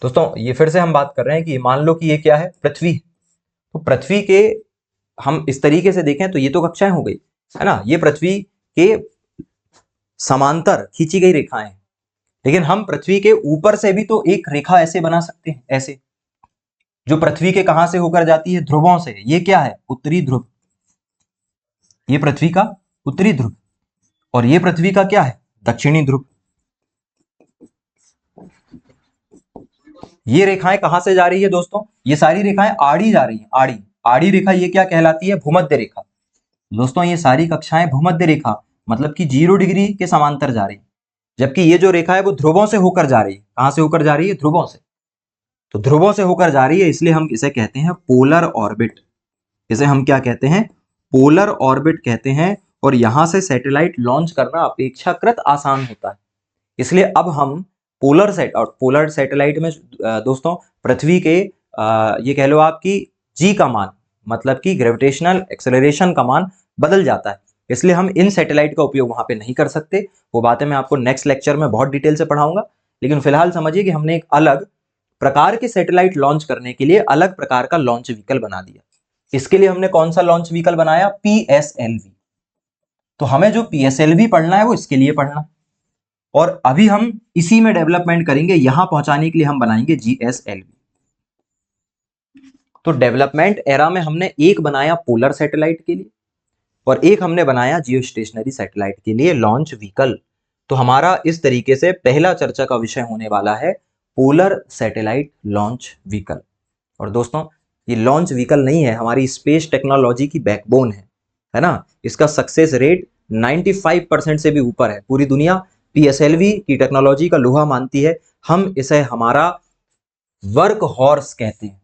दोस्तों, ये फिर से हम बात कर रहे हैं कि मान लो कि ये क्या है, पृथ्वी। तो पृथ्वी के हम इस तरीके से देखें तो ये तो कक्षाएं हो गई, है ना, ये पृथ्वी के समांतर खींची गई रेखाएं हैं। लेकिन हम पृथ्वी के ऊपर से भी तो एक रेखा ऐसे बना सकते हैं, ऐसे, जो पृथ्वी के कहां से होकर जाती है, ध्रुवों से। ये क्या है, उत्तरी ध्रुव। ये पृथ्वी का उत्तरी ध्रुव और ये पृथ्वी का क्या है, दक्षिणी ध्रुव। ये रेखाएं कहां से जा रही है दोस्तों, ये सारी रेखाएं आड़ी जा रही है, आड़ी। आड़ी रेखा ये क्या कहलाती है, भूमध्य रेखा। दोस्तों ये सारी कक्षाएं भूमध्य रेखा मतलब कि 0 डिग्री के समांतर जा रही है, जबकि ये जो रेखा है वो ध्रुवों से होकर जा रही है। कहां से होकर जा रही है, ध्रुवों से। तो ध्रुवों से होकर जा रही है, इसलिए हम इसे कहते हैं पोलर ऑर्बिट। इसे हम क्या कहते हैं, पोलर ऑर्बिट कहते हैं। और यहां से सैटेलाइट लॉन्च करना अपेक्षाकृत आसान होता है। इसलिए अब हम पोलर सैटेलाइट में दोस्तों पृथ्वी के ये कह लो आपकी जी का मान, मतलब कि ग्रेविटेशनल एक्सेलरेशन का मान बदल जाता है। इसलिए हम इन सैटेलाइट का उपयोग वहां पे नहीं कर सकते। वो बातें मैं आपको नेक्स्ट लेक्चर में बहुत डिटेल से पढ़ाऊंगा। लेकिन फिलहाल समझिए कि हमने एक अलग प्रकार के सैटेलाइट लॉन्च करने के लिए अलग प्रकार का लॉन्च व्हीकल बना दिया। इसके लिए हमने कौन सा लॉन्च व्हीकल बनाया, PSLV। तो हमें जो PSLV पढ़ना है वो इसके लिए पढ़ना, और अभी हम इसी में डेवलपमेंट करेंगे। यहां पहुंचाने के लिए हम बनाएंगे GSLV। तो डेवलपमेंट एरा में हमने एक बनाया पोलर सैटेलाइट के लिए और एक हमने बनाया जियो स्टेशनरी सैटेलाइट के लिए लॉन्च व्हीकल। तो हमारा इस तरीके से पहला चर्चा का विषय होने वाला है पोलर सैटेलाइट लॉन्च व्हीकल। और दोस्तों ये लॉन्च व्हीकल नहीं है, हमारी स्पेस टेक्नोलॉजी की बैकबोन है ना। इसका सक्सेस रेट 95% से भी ऊपर है। पूरी दुनिया PSLV की टेक्नोलॉजी का लोहा मानती है। हम इसे हमारा वर्क हॉर्स कहते हैं।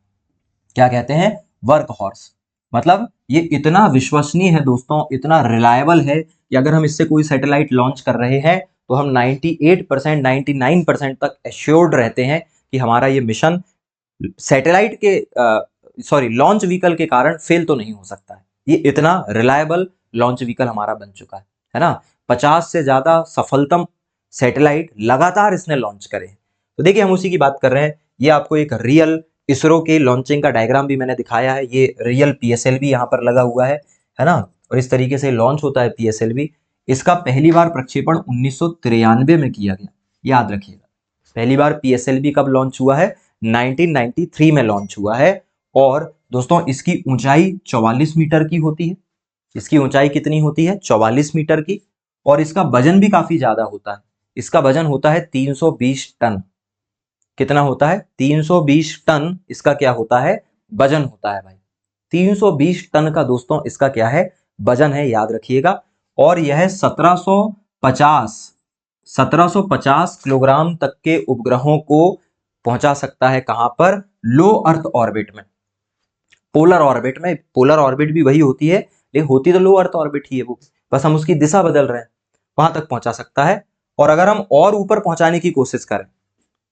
क्या कहते हैं, वर्क हॉर्स। मतलब ये इतना विश्वसनीय है दोस्तों, इतना रिलायबल है कि अगर हम इससे कोई सैटेलाइट लॉन्च कर रहे हैं तो हम 98% 99% तक एश्योर्ड रहते हैं कि हमारा ये मिशन सैटेलाइट के लॉन्च व्हीकल के कारण फेल तो नहीं हो सकता है। ये इतना रिलायबल लॉन्च व्हीकल हमारा बन चुका है ना। 50 से ज्यादा सफलतम सैटेलाइट लगातार इसने लॉन्च करे हैं। तो देखिए हम उसी की बात कर रहे हैं। ये आपको एक रियल इसरो के लॉन्चिंग का डायग्राम भी मैंने दिखाया है। ये रियल PSLV यहाँ पर लगा हुआ है ना। और इस तरीके से लॉन्च होता है PSLV। इसका पहली बार प्रक्षेपण 1993 में किया गया, याद रखिएगा। पहली बार PSLV कब लॉन्च हुआ है, 1993 में लॉन्च हुआ है। और दोस्तों इसकी ऊंचाई 44 मीटर की होती है। इसकी ऊंचाई कितनी होती है, 44 मीटर की। और इसका वजन भी काफी ज्यादा होता है। इसका वजन होता है 320 टन। कितना होता है, 320 टन इसका क्या होता है, वजन होता है भाई। 320 टन का दोस्तों इसका क्या है, वजन है, याद रखिएगा। और यह 1750 किलोग्राम तक के उपग्रहों को पहुंचा सकता है। कहां पर, लो अर्थ ऑर्बिट में। पोलर ऑर्बिट में, पोलर ऑर्बिट भी वही होती है लेकिन होती तो लो अर्थ ऑर्बिट ही है वो, बस हम उसकी दिशा बदल रहे हैं। वहां तक पहुंचा सकता है। और अगर हम और ऊपर पहुंचाने की कोशिश करें,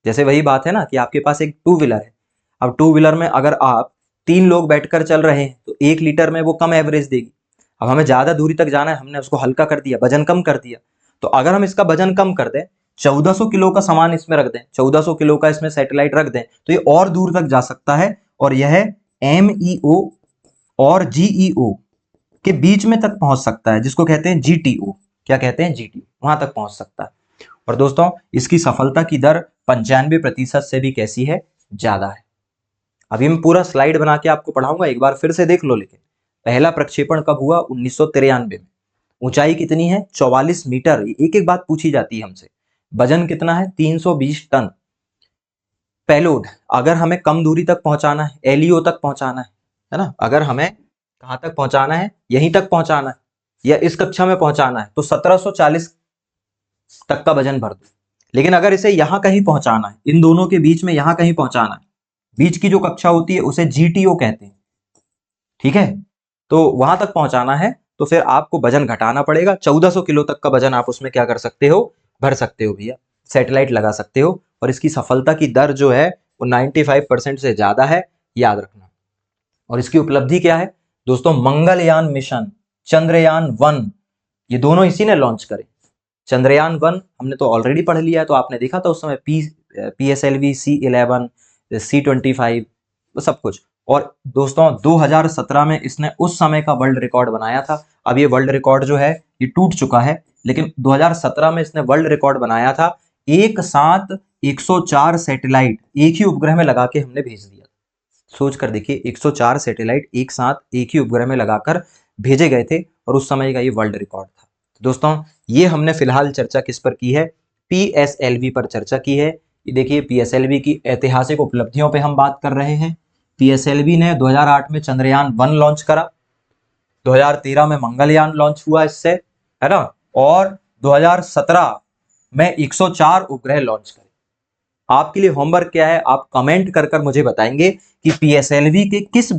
जैसे वही बात है ना कि आपके पास एक 2 व्हीलर है। अब 2 व्हीलर में अगर आप 3 लोग बैठकर चल रहे हैं तो 1 लीटर में वो कम एवरेज देगी। अब हमें ज्यादा दूरी तक जाना है, हमने उसको हल्का कर दिया, वजन कम कर दिया। तो अगर हम इसका वजन कम कर दें, 1400 किलो का सामान इसमें रख दें, 1400 किलो का इसमें सैटेलाइट रख दें, तो ये और दूर तक जा सकता है। और यह MEO और GEO के बीच में तक पहुंच सकता है, जिसको कहते हैं GTO। क्या कहते हैं, GTO, वहां तक पहुंच सकता है। और दोस्तों इसकी सफलता की दर 95% से भी कैसी है, ज्यादा है। अभी मैं पूरा स्लाइड बना के आपको पढ़ाऊंगा, एक बार फिर से देख लो। लेकिन पहला प्रक्षेपण कब हुआ, 1993 में। ऊंचाई कितनी है, 44 मीटर। एक एक बात पूछी जाती है हमसे। वजन कितना है, 320 टन। पेलोड, अगर हमें कम दूरी तक पहुंचाना है, LEO तक पहुंचाना है ना, अगर हमें कहां तक पहुंचाना है, यहीं तक पहुंचाना है या इस कक्षा में पहुंचाना है, तो 1740 तक का वजन भर दो। लेकिन अगर इसे यहां कहीं पहुंचाना है, इन दोनों के बीच में यहां कहीं पहुंचाना है, बीच की जो कक्षा होती है उसे GTO कहते हैं, ठीक है। तो वहां तक पहुंचाना है तो फिर आपको वजन घटाना पड़ेगा। 1400 किलो तक का वजन आप उसमें क्या कर सकते हो, भर सकते हो भैया, सैटेलाइट लगा सकते हो। और इसकी सफलता की दर जो है वो 95% से ज्यादा है, याद रखना। और इसकी उपलब्धि क्या है दोस्तों, मंगलयान मिशन, चंद्रयान 1, ये दोनों इसी ने लॉन्च करे। चंद्रयान 1 हमने तो ऑलरेडी पढ़ लिया है, तो आपने देखा था उस समय PSLV C11 C25 सब कुछ। और दोस्तों 2017 में इसने उस समय का वर्ल्ड रिकॉर्ड बनाया था। अब ये वर्ल्ड रिकॉर्ड जो है ये टूट चुका है, लेकिन 2017 में इसने वर्ल्ड रिकॉर्ड बनाया था। एक साथ 104 सैटेलाइट एक ही उपग्रह में लगा के हमने भेज दिया। सोच कर देखिए, 104 सैटेलाइट एक साथ एक ही उपग्रह में लगाकर भेजे गए थे, और उस समय का ये वर्ल्ड रिकॉर्ड था। दोस्तों ये हमने फिलहाल चर्चा किस पर की है? PSLV पर चर्चा की है। ये देखिए PSLV की ऐतिहासिक उपलब्धियों पे हम बात कर रहे हैं। PSLV ने 2008 में चंद्रयान 1 लॉन्च करा, 2013 में मंगलयान लॉन्च हुआ इससे, है ना, और 2017 में 104 उपग्रह लॉन्च करे। आपके लिए होमवर्क क्या है? आप कमेंट कर कर मुझे बताएंगे कि PSLV के किस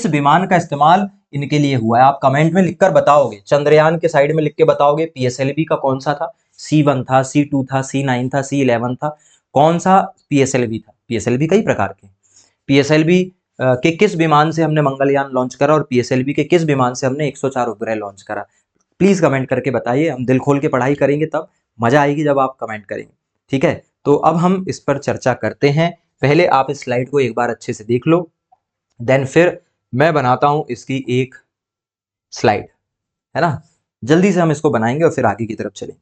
विमान का इस्तेमाल इनके लिए हुआ है। आप कमेंट में लिखकर बताओगे, चंद्रयान के साइड में लिख के बताओगे PSLV का कौन सा था, C1 था, C2 था, C9 था, C11 था, कौन सा PSLV था। PSLV कई प्रकार के, PSLV के किस विमान से हमने मंगलयान लॉन्च करा, और PSLV के किस विमान से हमने 104 उपग्रह लॉन्च करा। प्लीज कमेंट करके बताइए, हम दिल खोल के पढ़ाई करेंगे, तब मजा आएगी जब आप कमेंट करेंगे। ठीक है, तो अब हम इस पर चर्चा करते हैं। पहले आप इस स्लाइड को एक बार अच्छे से देख लो, देन फिर मैं बनाता हूं इसकी एक स्लाइड, है ना। जल्दी से हम इसको बनाएंगे और फिर आगे की तरफ चलेंगे।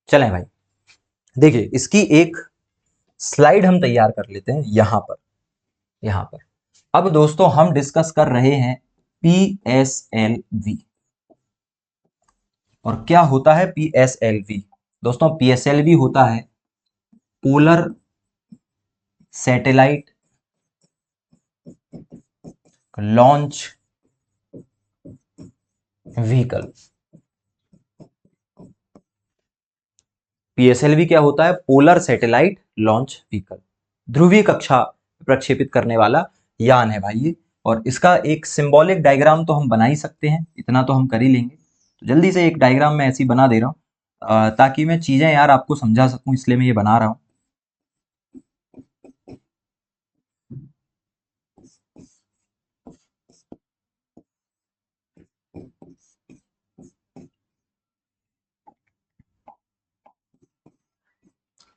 चलें भाई, देखिए इसकी एक स्लाइड हम तैयार कर लेते हैं यहां पर। अब दोस्तों हम डिस्कस कर रहे हैं PSLV। और क्या होता है PSLV? दोस्तों PSLV होता है polar satellite launch vehicle. PSLV क्या होता है? पोलर सैटेलाइट लॉन्च व्हीकल, ध्रुवीय कक्षा प्रक्षेपित करने वाला यान है भाई ये। और इसका एक सिंबॉलिक डायग्राम तो हम बना ही सकते हैं, इतना तो हम कर ही लेंगे। तो जल्दी से एक डायग्राम मैं ऐसी बना दे रहा हूँ ताकि मैं चीजें यार आपको समझा सकूं, इसलिए मैं ये बना रहा हूँ।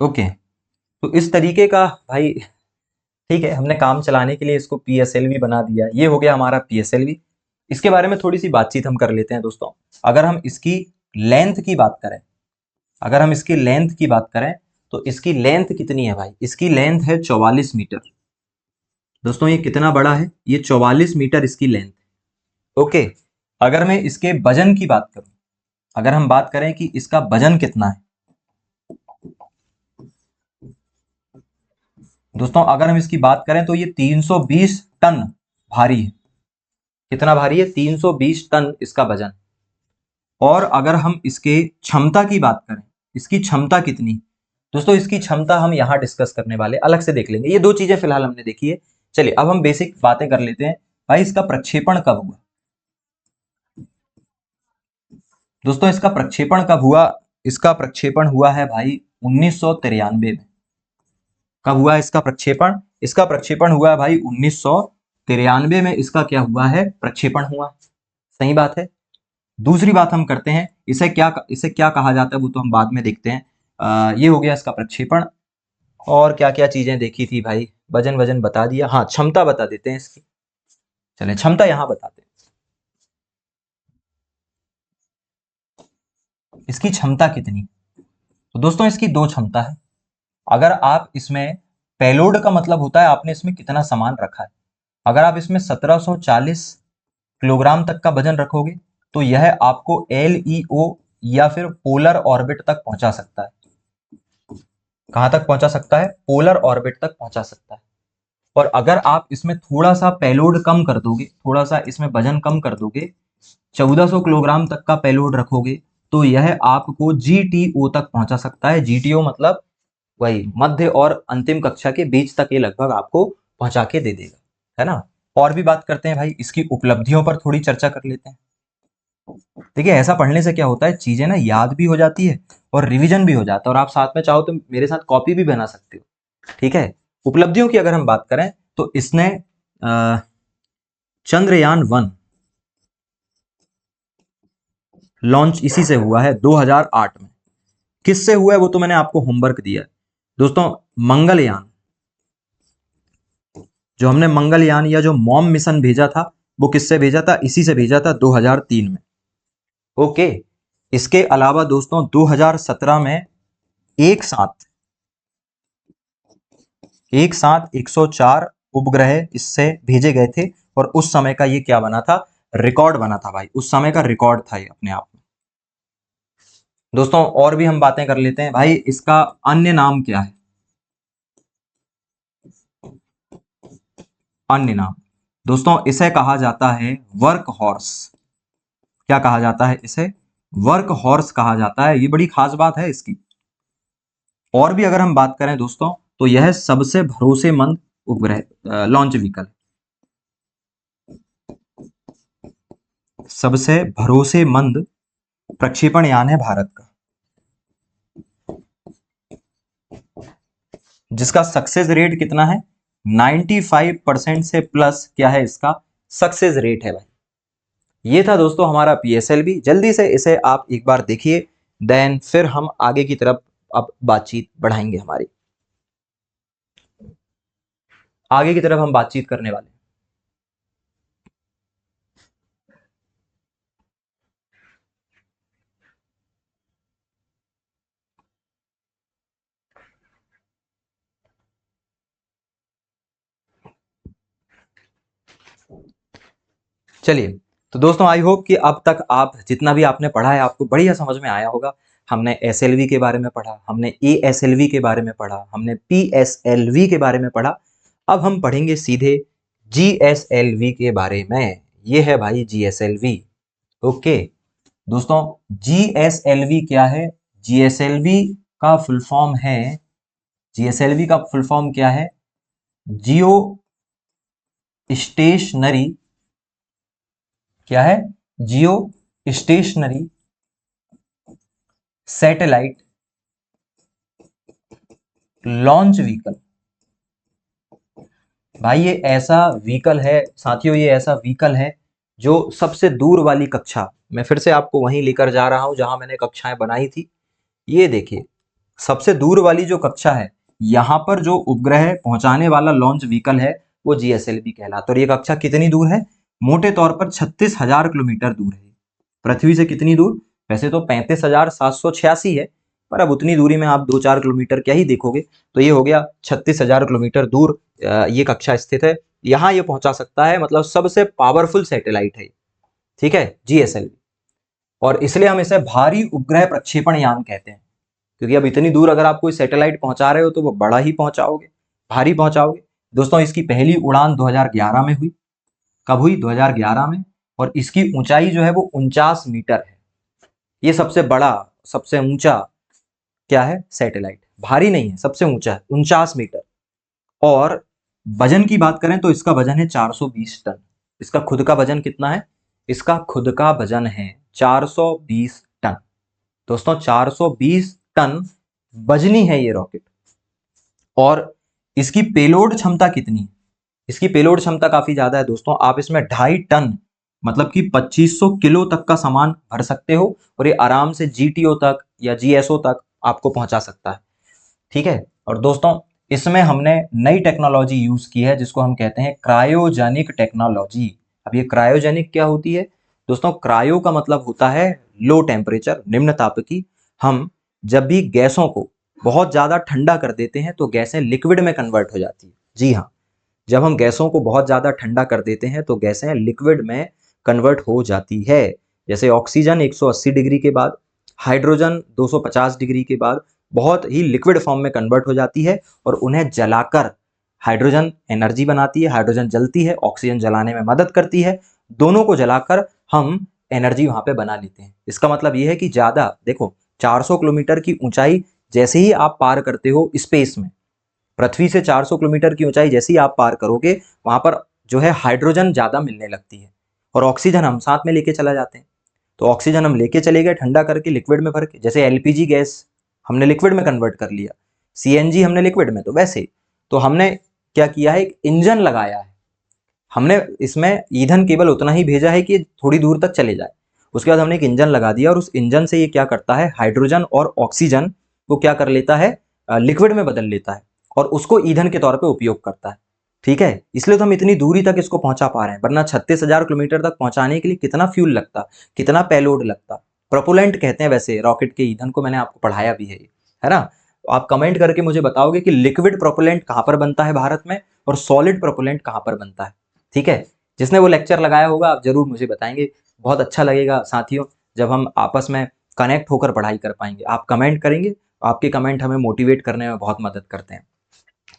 ओके, तो इस तरीके का भाई, ठीक है, हमने काम चलाने के लिए इसको PSLV बना दिया। ये हो गया हमारा PSLV। इसके बारे में थोड़ी सी बातचीत हम कर लेते हैं दोस्तों। अगर हम इसकी लेंथ की बात करें, तो इसकी लेंथ कितनी है भाई? इसकी लेंथ है 44 मीटर। दोस्तों ये कितना बड़ा है? ये 44 मीटर इसकी लेंथ। ओके, अगर मैं इसके वजन की बात करूं, अगर हम बात करें कि इसका वजन कितना है, दोस्तों अगर हम इसकी बात करें तो ये 320 टन भारी है। कितना भारी है? 320 टन इसका वजन। और अगर हम इसके क्षमता की बात करें, इसकी क्षमता कितनी? दोस्तों इसकी क्षमता हम यहां डिस्कस करने वाले, अलग से देख लेंगे। ये दो चीजें फिलहाल हमने देखी है। चलिए अब हम बेसिक बातें कर लेते हैं। भाई इसका प्रक्षेपण कब हुआ? दोस्तों इसका प्रक्षेपण कब हुआ? इसका प्रक्षेपण हुआ है भाई 1993 में। कब हुआ इसका प्रक्षेपण? इसका प्रक्षेपण हुआ है भाई 1993 में। इसका क्या हुआ है? प्रक्षेपण हुआ। सही बात है। दूसरी बात हम करते हैं, इसे क्या कहा जाता है वो तो हम बाद में देखते हैं। ये हो गया इसका प्रक्षेपण। और क्या क्या चीजें देखी थी भाई? वजन वजन बता दिया। हाँ, क्षमता बता देते हैं इसकी। चले क्षमता यहां बताते हैं। इसकी क्षमता कितनी? तो दोस्तों इसकी दो क्षमता है। अगर आप इसमें, पेलोड का मतलब होता है आपने इसमें कितना सामान रखा है। अगर आप इसमें 1740 किलोग्राम तक का वजन रखोगे तो यह आपको LEO या फिर पोलर ऑर्बिट तक पहुंचा सकता है। कहां तक पहुंचा सकता है? पोलर ऑर्बिट तक पहुंचा सकता है। और अगर आप इसमें थोड़ा सा पेलोड कम कर दोगे, थोड़ा सा इसमें वजन कम कर दोगे, 1400 किलोग्राम तक का पेलोड रखोगे, तो यह आपको GTO तक पहुंचा सकता है। GTO मतलब वही मध्य और अंतिम कक्षा के बीच तक ये लगभग आपको पहुंचा के दे देगा, है ना। और भी बात करते हैं भाई, इसकी उपलब्धियों पर थोड़ी चर्चा कर लेते हैं। देखिए ऐसा पढ़ने से क्या होता है, चीजें ना याद भी हो जाती है और रिवीजन भी हो जाता है, और आप साथ में चाहो तो मेरे साथ कॉपी भी बना सकते हो, ठीक है। उपलब्धियों की अगर हम बात करें तो इसने चंद्रयान 1 लॉन्च इसी से हुआ है 2008 में। किससे हुआ है वो तो मैंने आपको होमवर्क दिया है दोस्तों। मंगलयान, जो हमने मंगलयान या जो मॉम मिशन भेजा था वो किससे भेजा था, इसी से भेजा था 2003 में। ओके, इसके अलावा दोस्तों 2017 में एक साथ 104 उपग्रह इससे भेजे गए थे, और उस समय का ये क्या बना था, रिकॉर्ड बना था भाई, उस समय का रिकॉर्ड था ये अपने आप में। दोस्तों और भी हम बातें कर लेते हैं भाई, इसका अन्य नाम क्या है, अन्य नाम दोस्तों इसे कहा जाता है वर्क हॉर्स। क्या कहा जाता है इसे, वर्क हॉर्स कहा जाता है, ये बड़ी खास बात है इसकी। और भी अगर हम बात करें दोस्तों तो यह सबसे भरोसेमंद उपग्रह लॉन्च व्हीकल, सबसे भरोसेमंद प्रक्षेपण यान है भारत का, जिसका सक्सेस रेट कितना है, 95% से प्लस क्या है इसका सक्सेस रेट है भाई। ये था दोस्तों हमारा PSLV, जल्दी से इसे आप एक बार देखिए, देन फिर हम आगे की तरफ अब बातचीत बढ़ाएंगे हमारी, आगे की तरफ हम बातचीत करने वाले। चलिए, तो दोस्तों आई होप कि अब तक आप जितना भी आपने पढ़ा है आपको बढ़िया समझ में आया होगा। हमने SLV के बारे में पढ़ा, हमने ASLV के बारे में पढ़ा, हमने PSLV के बारे में पढ़ा। अब हम पढ़ेंगे सीधे GSLV के बारे में। ये है भाई GSLV। ओके दोस्तों, GSLV क्या है, GSLV का फुल फॉर्म है, GSLV का फुल फॉर्म क्या है, जियो स्टेशनरी, क्या है, जियो स्टेशनरी सैटेलाइट लॉन्च व्हीकल। भाई ये ऐसा व्हीकल है साथियों, ये ऐसा व्हीकल है जो सबसे दूर वाली कक्षा, मैं फिर से आपको वहीं लेकर जा रहा हूं जहां मैंने कक्षाएं बनाई थी। ये देखिए सबसे दूर वाली जो कक्षा है, यहां पर जो उपग्रह पहुंचाने वाला लॉन्च व्हीकल है वो GSLV कहलाता है। और ये कक्षा कितनी दूर है, मोटे तौर पर 36,000 किलोमीटर दूर है। पृथ्वी से कितनी दूर, वैसे तो 35,786 है, पर अब उतनी दूरी में आप 2-4 किलोमीटर क्या ही देखोगे, तो ये हो गया 36,000 किलोमीटर दूर ये कक्षा स्थित है। यहाँ ये पहुंचा सकता है, मतलब सबसे पावरफुल सैटेलाइट है, ठीक है, GSLV। और इसलिए हम इसे भारी उपग्रह प्रक्षेपण यान कहते हैं, क्योंकि अब इतनी दूर अगर आप कोई सैटेलाइट पहुंचा रहे हो तो वो बड़ा ही पहुंचाओगे, भारी पहुंचाओगे। दोस्तों इसकी पहली उड़ान 2011 में हुई, कब हुई, 2011 में, और इसकी ऊंचाई जो है वो 49 मीटर है। ये सबसे बड़ा, सबसे ऊंचा क्या है, सैटेलाइट, भारी नहीं है, सबसे ऊंचा है, 49 मीटर। और वजन की बात करें तो इसका वजन है 420 टन। इसका खुद का वजन कितना है, इसका खुद का वजन है 420 टन। दोस्तों 420 टन वजनी है ये रॉकेट। और इसकी पेलोड क्षमता कितनी है, इसकी पेलोड क्षमता काफी ज्यादा है दोस्तों। आप इसमें 2.5 टन मतलब कि 2500 किलो तक का सामान भर सकते हो, और ये आराम से GTO तक या GSO तक आपको पहुंचा सकता है, ठीक है। और दोस्तों इसमें हमने नई टेक्नोलॉजी यूज की है जिसको हम कहते हैं क्रायोजेनिक टेक्नोलॉजी। अब ये क्रायोजेनिक क्या होती है दोस्तों, क्रायो का मतलब होता है लो टेम्परेचर, निम्न ताप की। हम जब भी गैसों को बहुत ज्यादा ठंडा कर देते हैं तो गैसें लिक्विड में कन्वर्ट हो जाती है। जी हाँ, जब हम गैसों को बहुत ज्यादा ठंडा कर देते हैं तो गैसें लिक्विड में कन्वर्ट हो जाती है। जैसे ऑक्सीजन 180 डिग्री के बाद, हाइड्रोजन 250 डिग्री के बाद बहुत ही लिक्विड फॉर्म में कन्वर्ट हो जाती है, और उन्हें जलाकर हाइड्रोजन एनर्जी बनाती है, हाइड्रोजन जलती है, ऑक्सीजन जलाने में मदद करती है, दोनों को जलाकर हम एनर्जी वहां पे बना लेते हैं। इसका मतलब यह है कि ज्यादा देखो 400 किलोमीटर की ऊंचाई जैसे ही आप पार करते हो स्पेस में, पृथ्वी से 400 किलोमीटर की ऊंचाई जैसे ही आप पार करोगे, वहां पर जो है हाइड्रोजन ज्यादा मिलने लगती है और ऑक्सीजन हम साथ में लेके चला जाते हैं। तो ऑक्सीजन हम लेके चले गए ठंडा करके लिक्विड में भर के, जैसे एलपीजी गैस हमने लिक्विड में कन्वर्ट कर लिया, सीएनजी हमने लिक्विड में, तो वैसे तो हमने क्या किया है, एक इंजन लगाया है। हमने इसमें ईंधन केवल उतना ही भेजा है कि थोड़ी दूर तक चले जाए, उसके बाद हमने एक इंजन लगा दिया और उस इंजन से ये क्या करता है, हाइड्रोजन और ऑक्सीजन को क्या कर लेता है, लिक्विड में बदल लेता है और उसको ईंधन के तौर पे उपयोग करता है। ठीक है, इसलिए तो हम इतनी दूरी तक इसको पहुंचा पा रहे हैं, वरना 36,000 किलोमीटर तक पहुंचाने के लिए कितना फ्यूल लगता, कितना पेलोड लगता। प्रोपुलेंट कहते हैं वैसे रॉकेट के ईंधन को, मैंने आपको पढ़ाया भी है ना। तो आप कमेंट करके मुझे बताओगे कि लिक्विड प्रोपुलेंट कहां पर बनता है भारत में और सॉलिड प्रोपुलेंट कहां पर बनता है। ठीक है, जिसने वो लेक्चर लगाया होगा आप जरूर मुझे बताएंगे, बहुत अच्छा लगेगा साथियों, जब हम आपस में कनेक्ट होकर पढ़ाई कर पाएंगे। आप कमेंट करेंगे, आपके कमेंट हमें मोटिवेट करने में बहुत मदद करते हैं।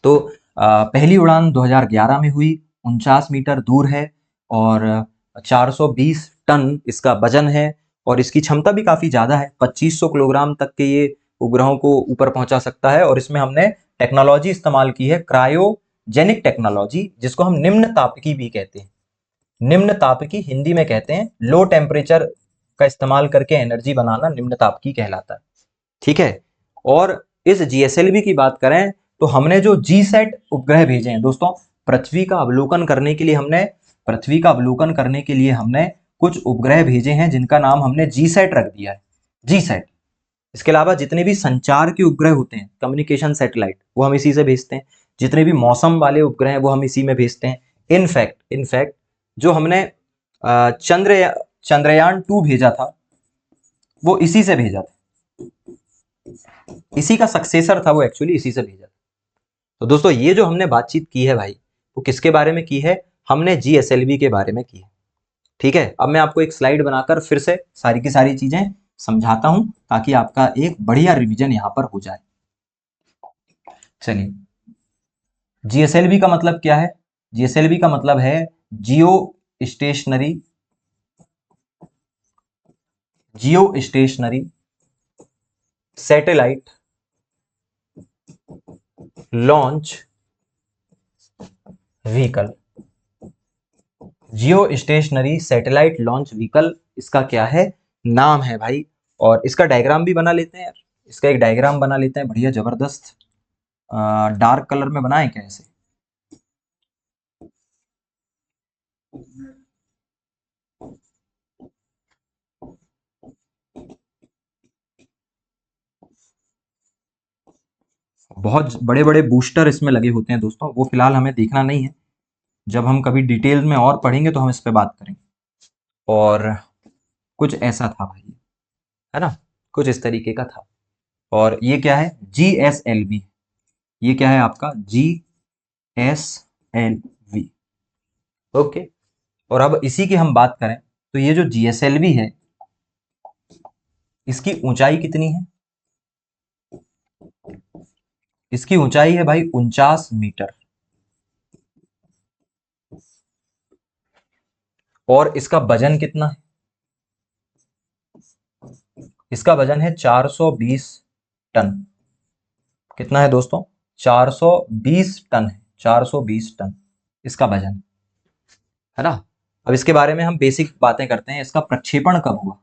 तो पहली उड़ान 2011 में हुई, 49 मीटर दूर है और 420 टन इसका वजन है और इसकी क्षमता भी काफी ज्यादा है, 2500 किलोग्राम तक के ये उपग्रहों को ऊपर पहुंचा सकता है। और इसमें हमने टेक्नोलॉजी इस्तेमाल की है, क्रायोजेनिक टेक्नोलॉजी, जिसको हम निम्न तापकी भी कहते हैं। निम्न तापकी हिंदी में कहते हैं, लो टेम्परेचर का इस्तेमाल करके एनर्जी बनाना निम्न तापकी कहलाता है। ठीक है, और इस जीएसएलवी की बात करें तो हमने जो जीसैट उपग्रह भेजे हैं दोस्तों, पृथ्वी का अवलोकन करने के लिए हमने कुछ उपग्रह भेजे हैं जिनका नाम हमने जीसैट रख दिया है, जीसैट। इसके अलावा जितने भी संचार के उपग्रह होते हैं, कम्युनिकेशन सैटेलाइट, वो हम इसी से भेजते हैं। जितने भी मौसम वाले उपग्रह हैं वो हम इसी में भेजते हैं। इनफैक्ट जो हमने चंद्रयान 2 भेजा था वो इसी से भेजा था, इसी का सक्सेसर था वो, एक्चुअली इसी से भेजा था। तो दोस्तों ये जो हमने बातचीत की है भाई, वो किसके बारे में की है, हमने जीएसएलवी के बारे में की है। ठीक है, अब मैं आपको एक स्लाइड बनाकर फिर से सारी की सारी चीजें समझाता हूं ताकि आपका एक बढ़िया रिवीजन यहां पर हो जाए। चलिए, जीएसएलवी का मतलब क्या है, जीएसएलवी का मतलब है जियो स्टेशनरी सैटेलाइट लॉन्च व्हीकल। जियो स्टेशनरी सैटेलाइट लॉन्च व्हीकल इसका क्या है, नाम है भाई। और इसका डायग्राम भी बना लेते हैं यार, इसका एक डायग्राम बना लेते हैं बढ़िया जबरदस्त, डार्क कलर में बनाए क्या ऐसे। बहुत बड़े बड़े बूस्टर इसमें लगे होते हैं दोस्तों, वो फिलहाल हमें देखना नहीं है, जब हम कभी डिटेल में और पढ़ेंगे तो हम इस पर बात करेंगे। और कुछ ऐसा था भाई, है ना, कुछ इस तरीके का था। और ये क्या है, जीएसएलवी, ये क्या है आपका जीएसएलवी। ओके, और अब इसी की हम बात करें तो ये जो जीएसएलवी है इसकी ऊंचाई कितनी है, इसकी ऊंचाई है भाई 49 मीटर और इसका वजन कितना है, इसका वजन है 420 टन। कितना है दोस्तों, 420 टन है, 420 टन इसका वजन, है ना। अब इसके बारे में हम बेसिक बातें करते हैं, इसका प्रक्षेपण कब हुआ,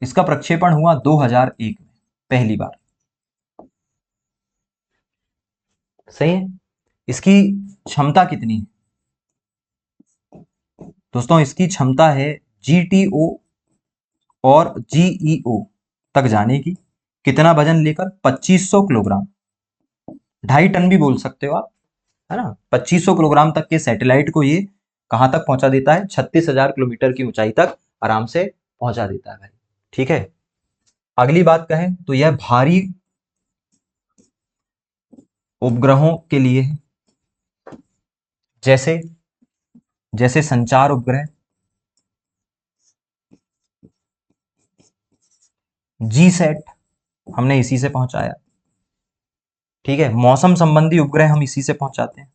इसका प्रक्षेपण हुआ 2001 में पहली बार। सही है, इसकी क्षमता कितनी है दोस्तों, इसकी क्षमता है जीटीओ और जीईओ तक जाने की। कितना वजन लेकर, 2500 किलोग्राम, 2.5 टन भी बोल सकते हो आप, है ना। 2500 किलोग्राम तक के सैटेलाइट को ये कहां तक पहुंचा देता है, 36,000 किलोमीटर की ऊंचाई तक आराम से पहुंचा देता है भाई। ठीक है, अगली बात कहें तो यह भारी उपग्रहों के लिए है, जैसे जैसे संचार उपग्रह, जीसैट हमने इसी से पहुंचाया। ठीक है, मौसम संबंधी उपग्रह हम इसी से पहुंचाते हैं।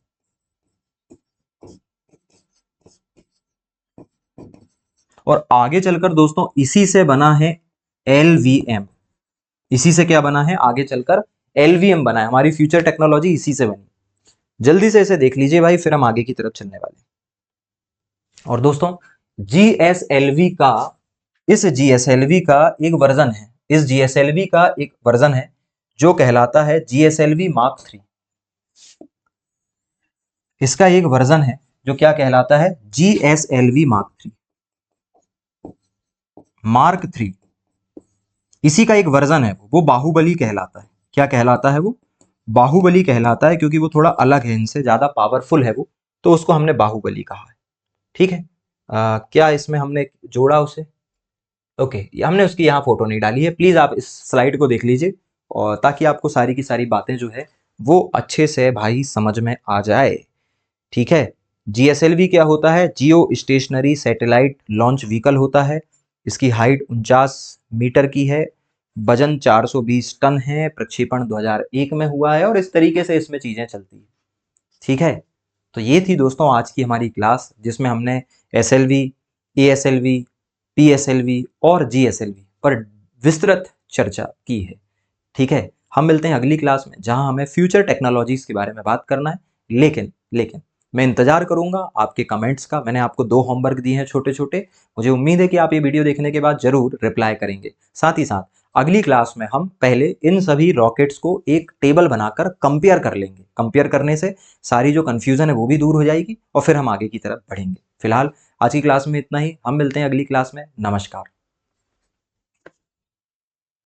और आगे चलकर दोस्तों इसी से बना है LVM, इसी से क्या बना है, आगे चलकर LVM बना है, हमारी फ्यूचर टेक्नोलॉजी इसी से बनी। जल्दी से इसे देख लीजिए भाई, फिर हम आगे की तरफ चलने वाले हैं। और दोस्तों GSLV का, इस GSLV का एक वर्जन है, इस GSLV का एक वर्जन है जो कहलाता है GSLV Mark 3। इसका एक वर्जन है जो क्या कहलाता है, GSLV Mark 3। इसी का एक वर्जन है, वो बाहुबली कहलाता है। क्या कहलाता है वो, बाहुबली कहलाता है, क्योंकि वो थोड़ा अलग है, इनसे ज्यादा पावरफुल है वो, तो उसको हमने बाहुबली कहा है। ठीक है, क्या इसमें हमने जोड़ा उसे, ओके, हमने उसकी यहाँ फोटो नहीं डाली है। प्लीज आप इस स्लाइड को देख लीजिए, और ताकि आपको सारी की सारी बातें जो है वो अच्छे से भाई समझ में आ जाए। ठीक है, GSLV क्या होता है, जियो स्टेशनरी सैटेलाइट लॉन्च व्हीकल होता है। इसकी हाइट 49 मीटर की है, वजन 420 टन है, प्रक्षेपण 2001 में हुआ है, और इस तरीके से इसमें चीजें चलती है। ठीक है, तो ये थी दोस्तों आज की हमारी क्लास, जिसमें हमने SLV, ASLV, PSLV और GSLV पर विस्तृत चर्चा की है। ठीक है, हम मिलते हैं अगली क्लास में, जहां हमें फ्यूचर टेक्नोलॉजीज के बारे में बात करना है। लेकिन मैं इंतजार करूंगा आपके कमेंट्स का। मैंने आपको 2 होमवर्क दिए हैं छोटे छोटे, मुझे उम्मीद है कि आप ये वीडियो देखने के बाद जरूर रिप्लाई करेंगे। साथ ही साथ अगली क्लास में हम पहले इन सभी रॉकेट्स को एक टेबल बनाकर कंपेयर कर लेंगे। कंपेयर करने से सारी जो कंफ्यूजन है वो भी दूर हो जाएगी, और फिर हम आगे की तरफ बढ़ेंगे। फिलहाल आज की क्लास में इतना ही, हम मिलते हैं अगली क्लास में। नमस्कार।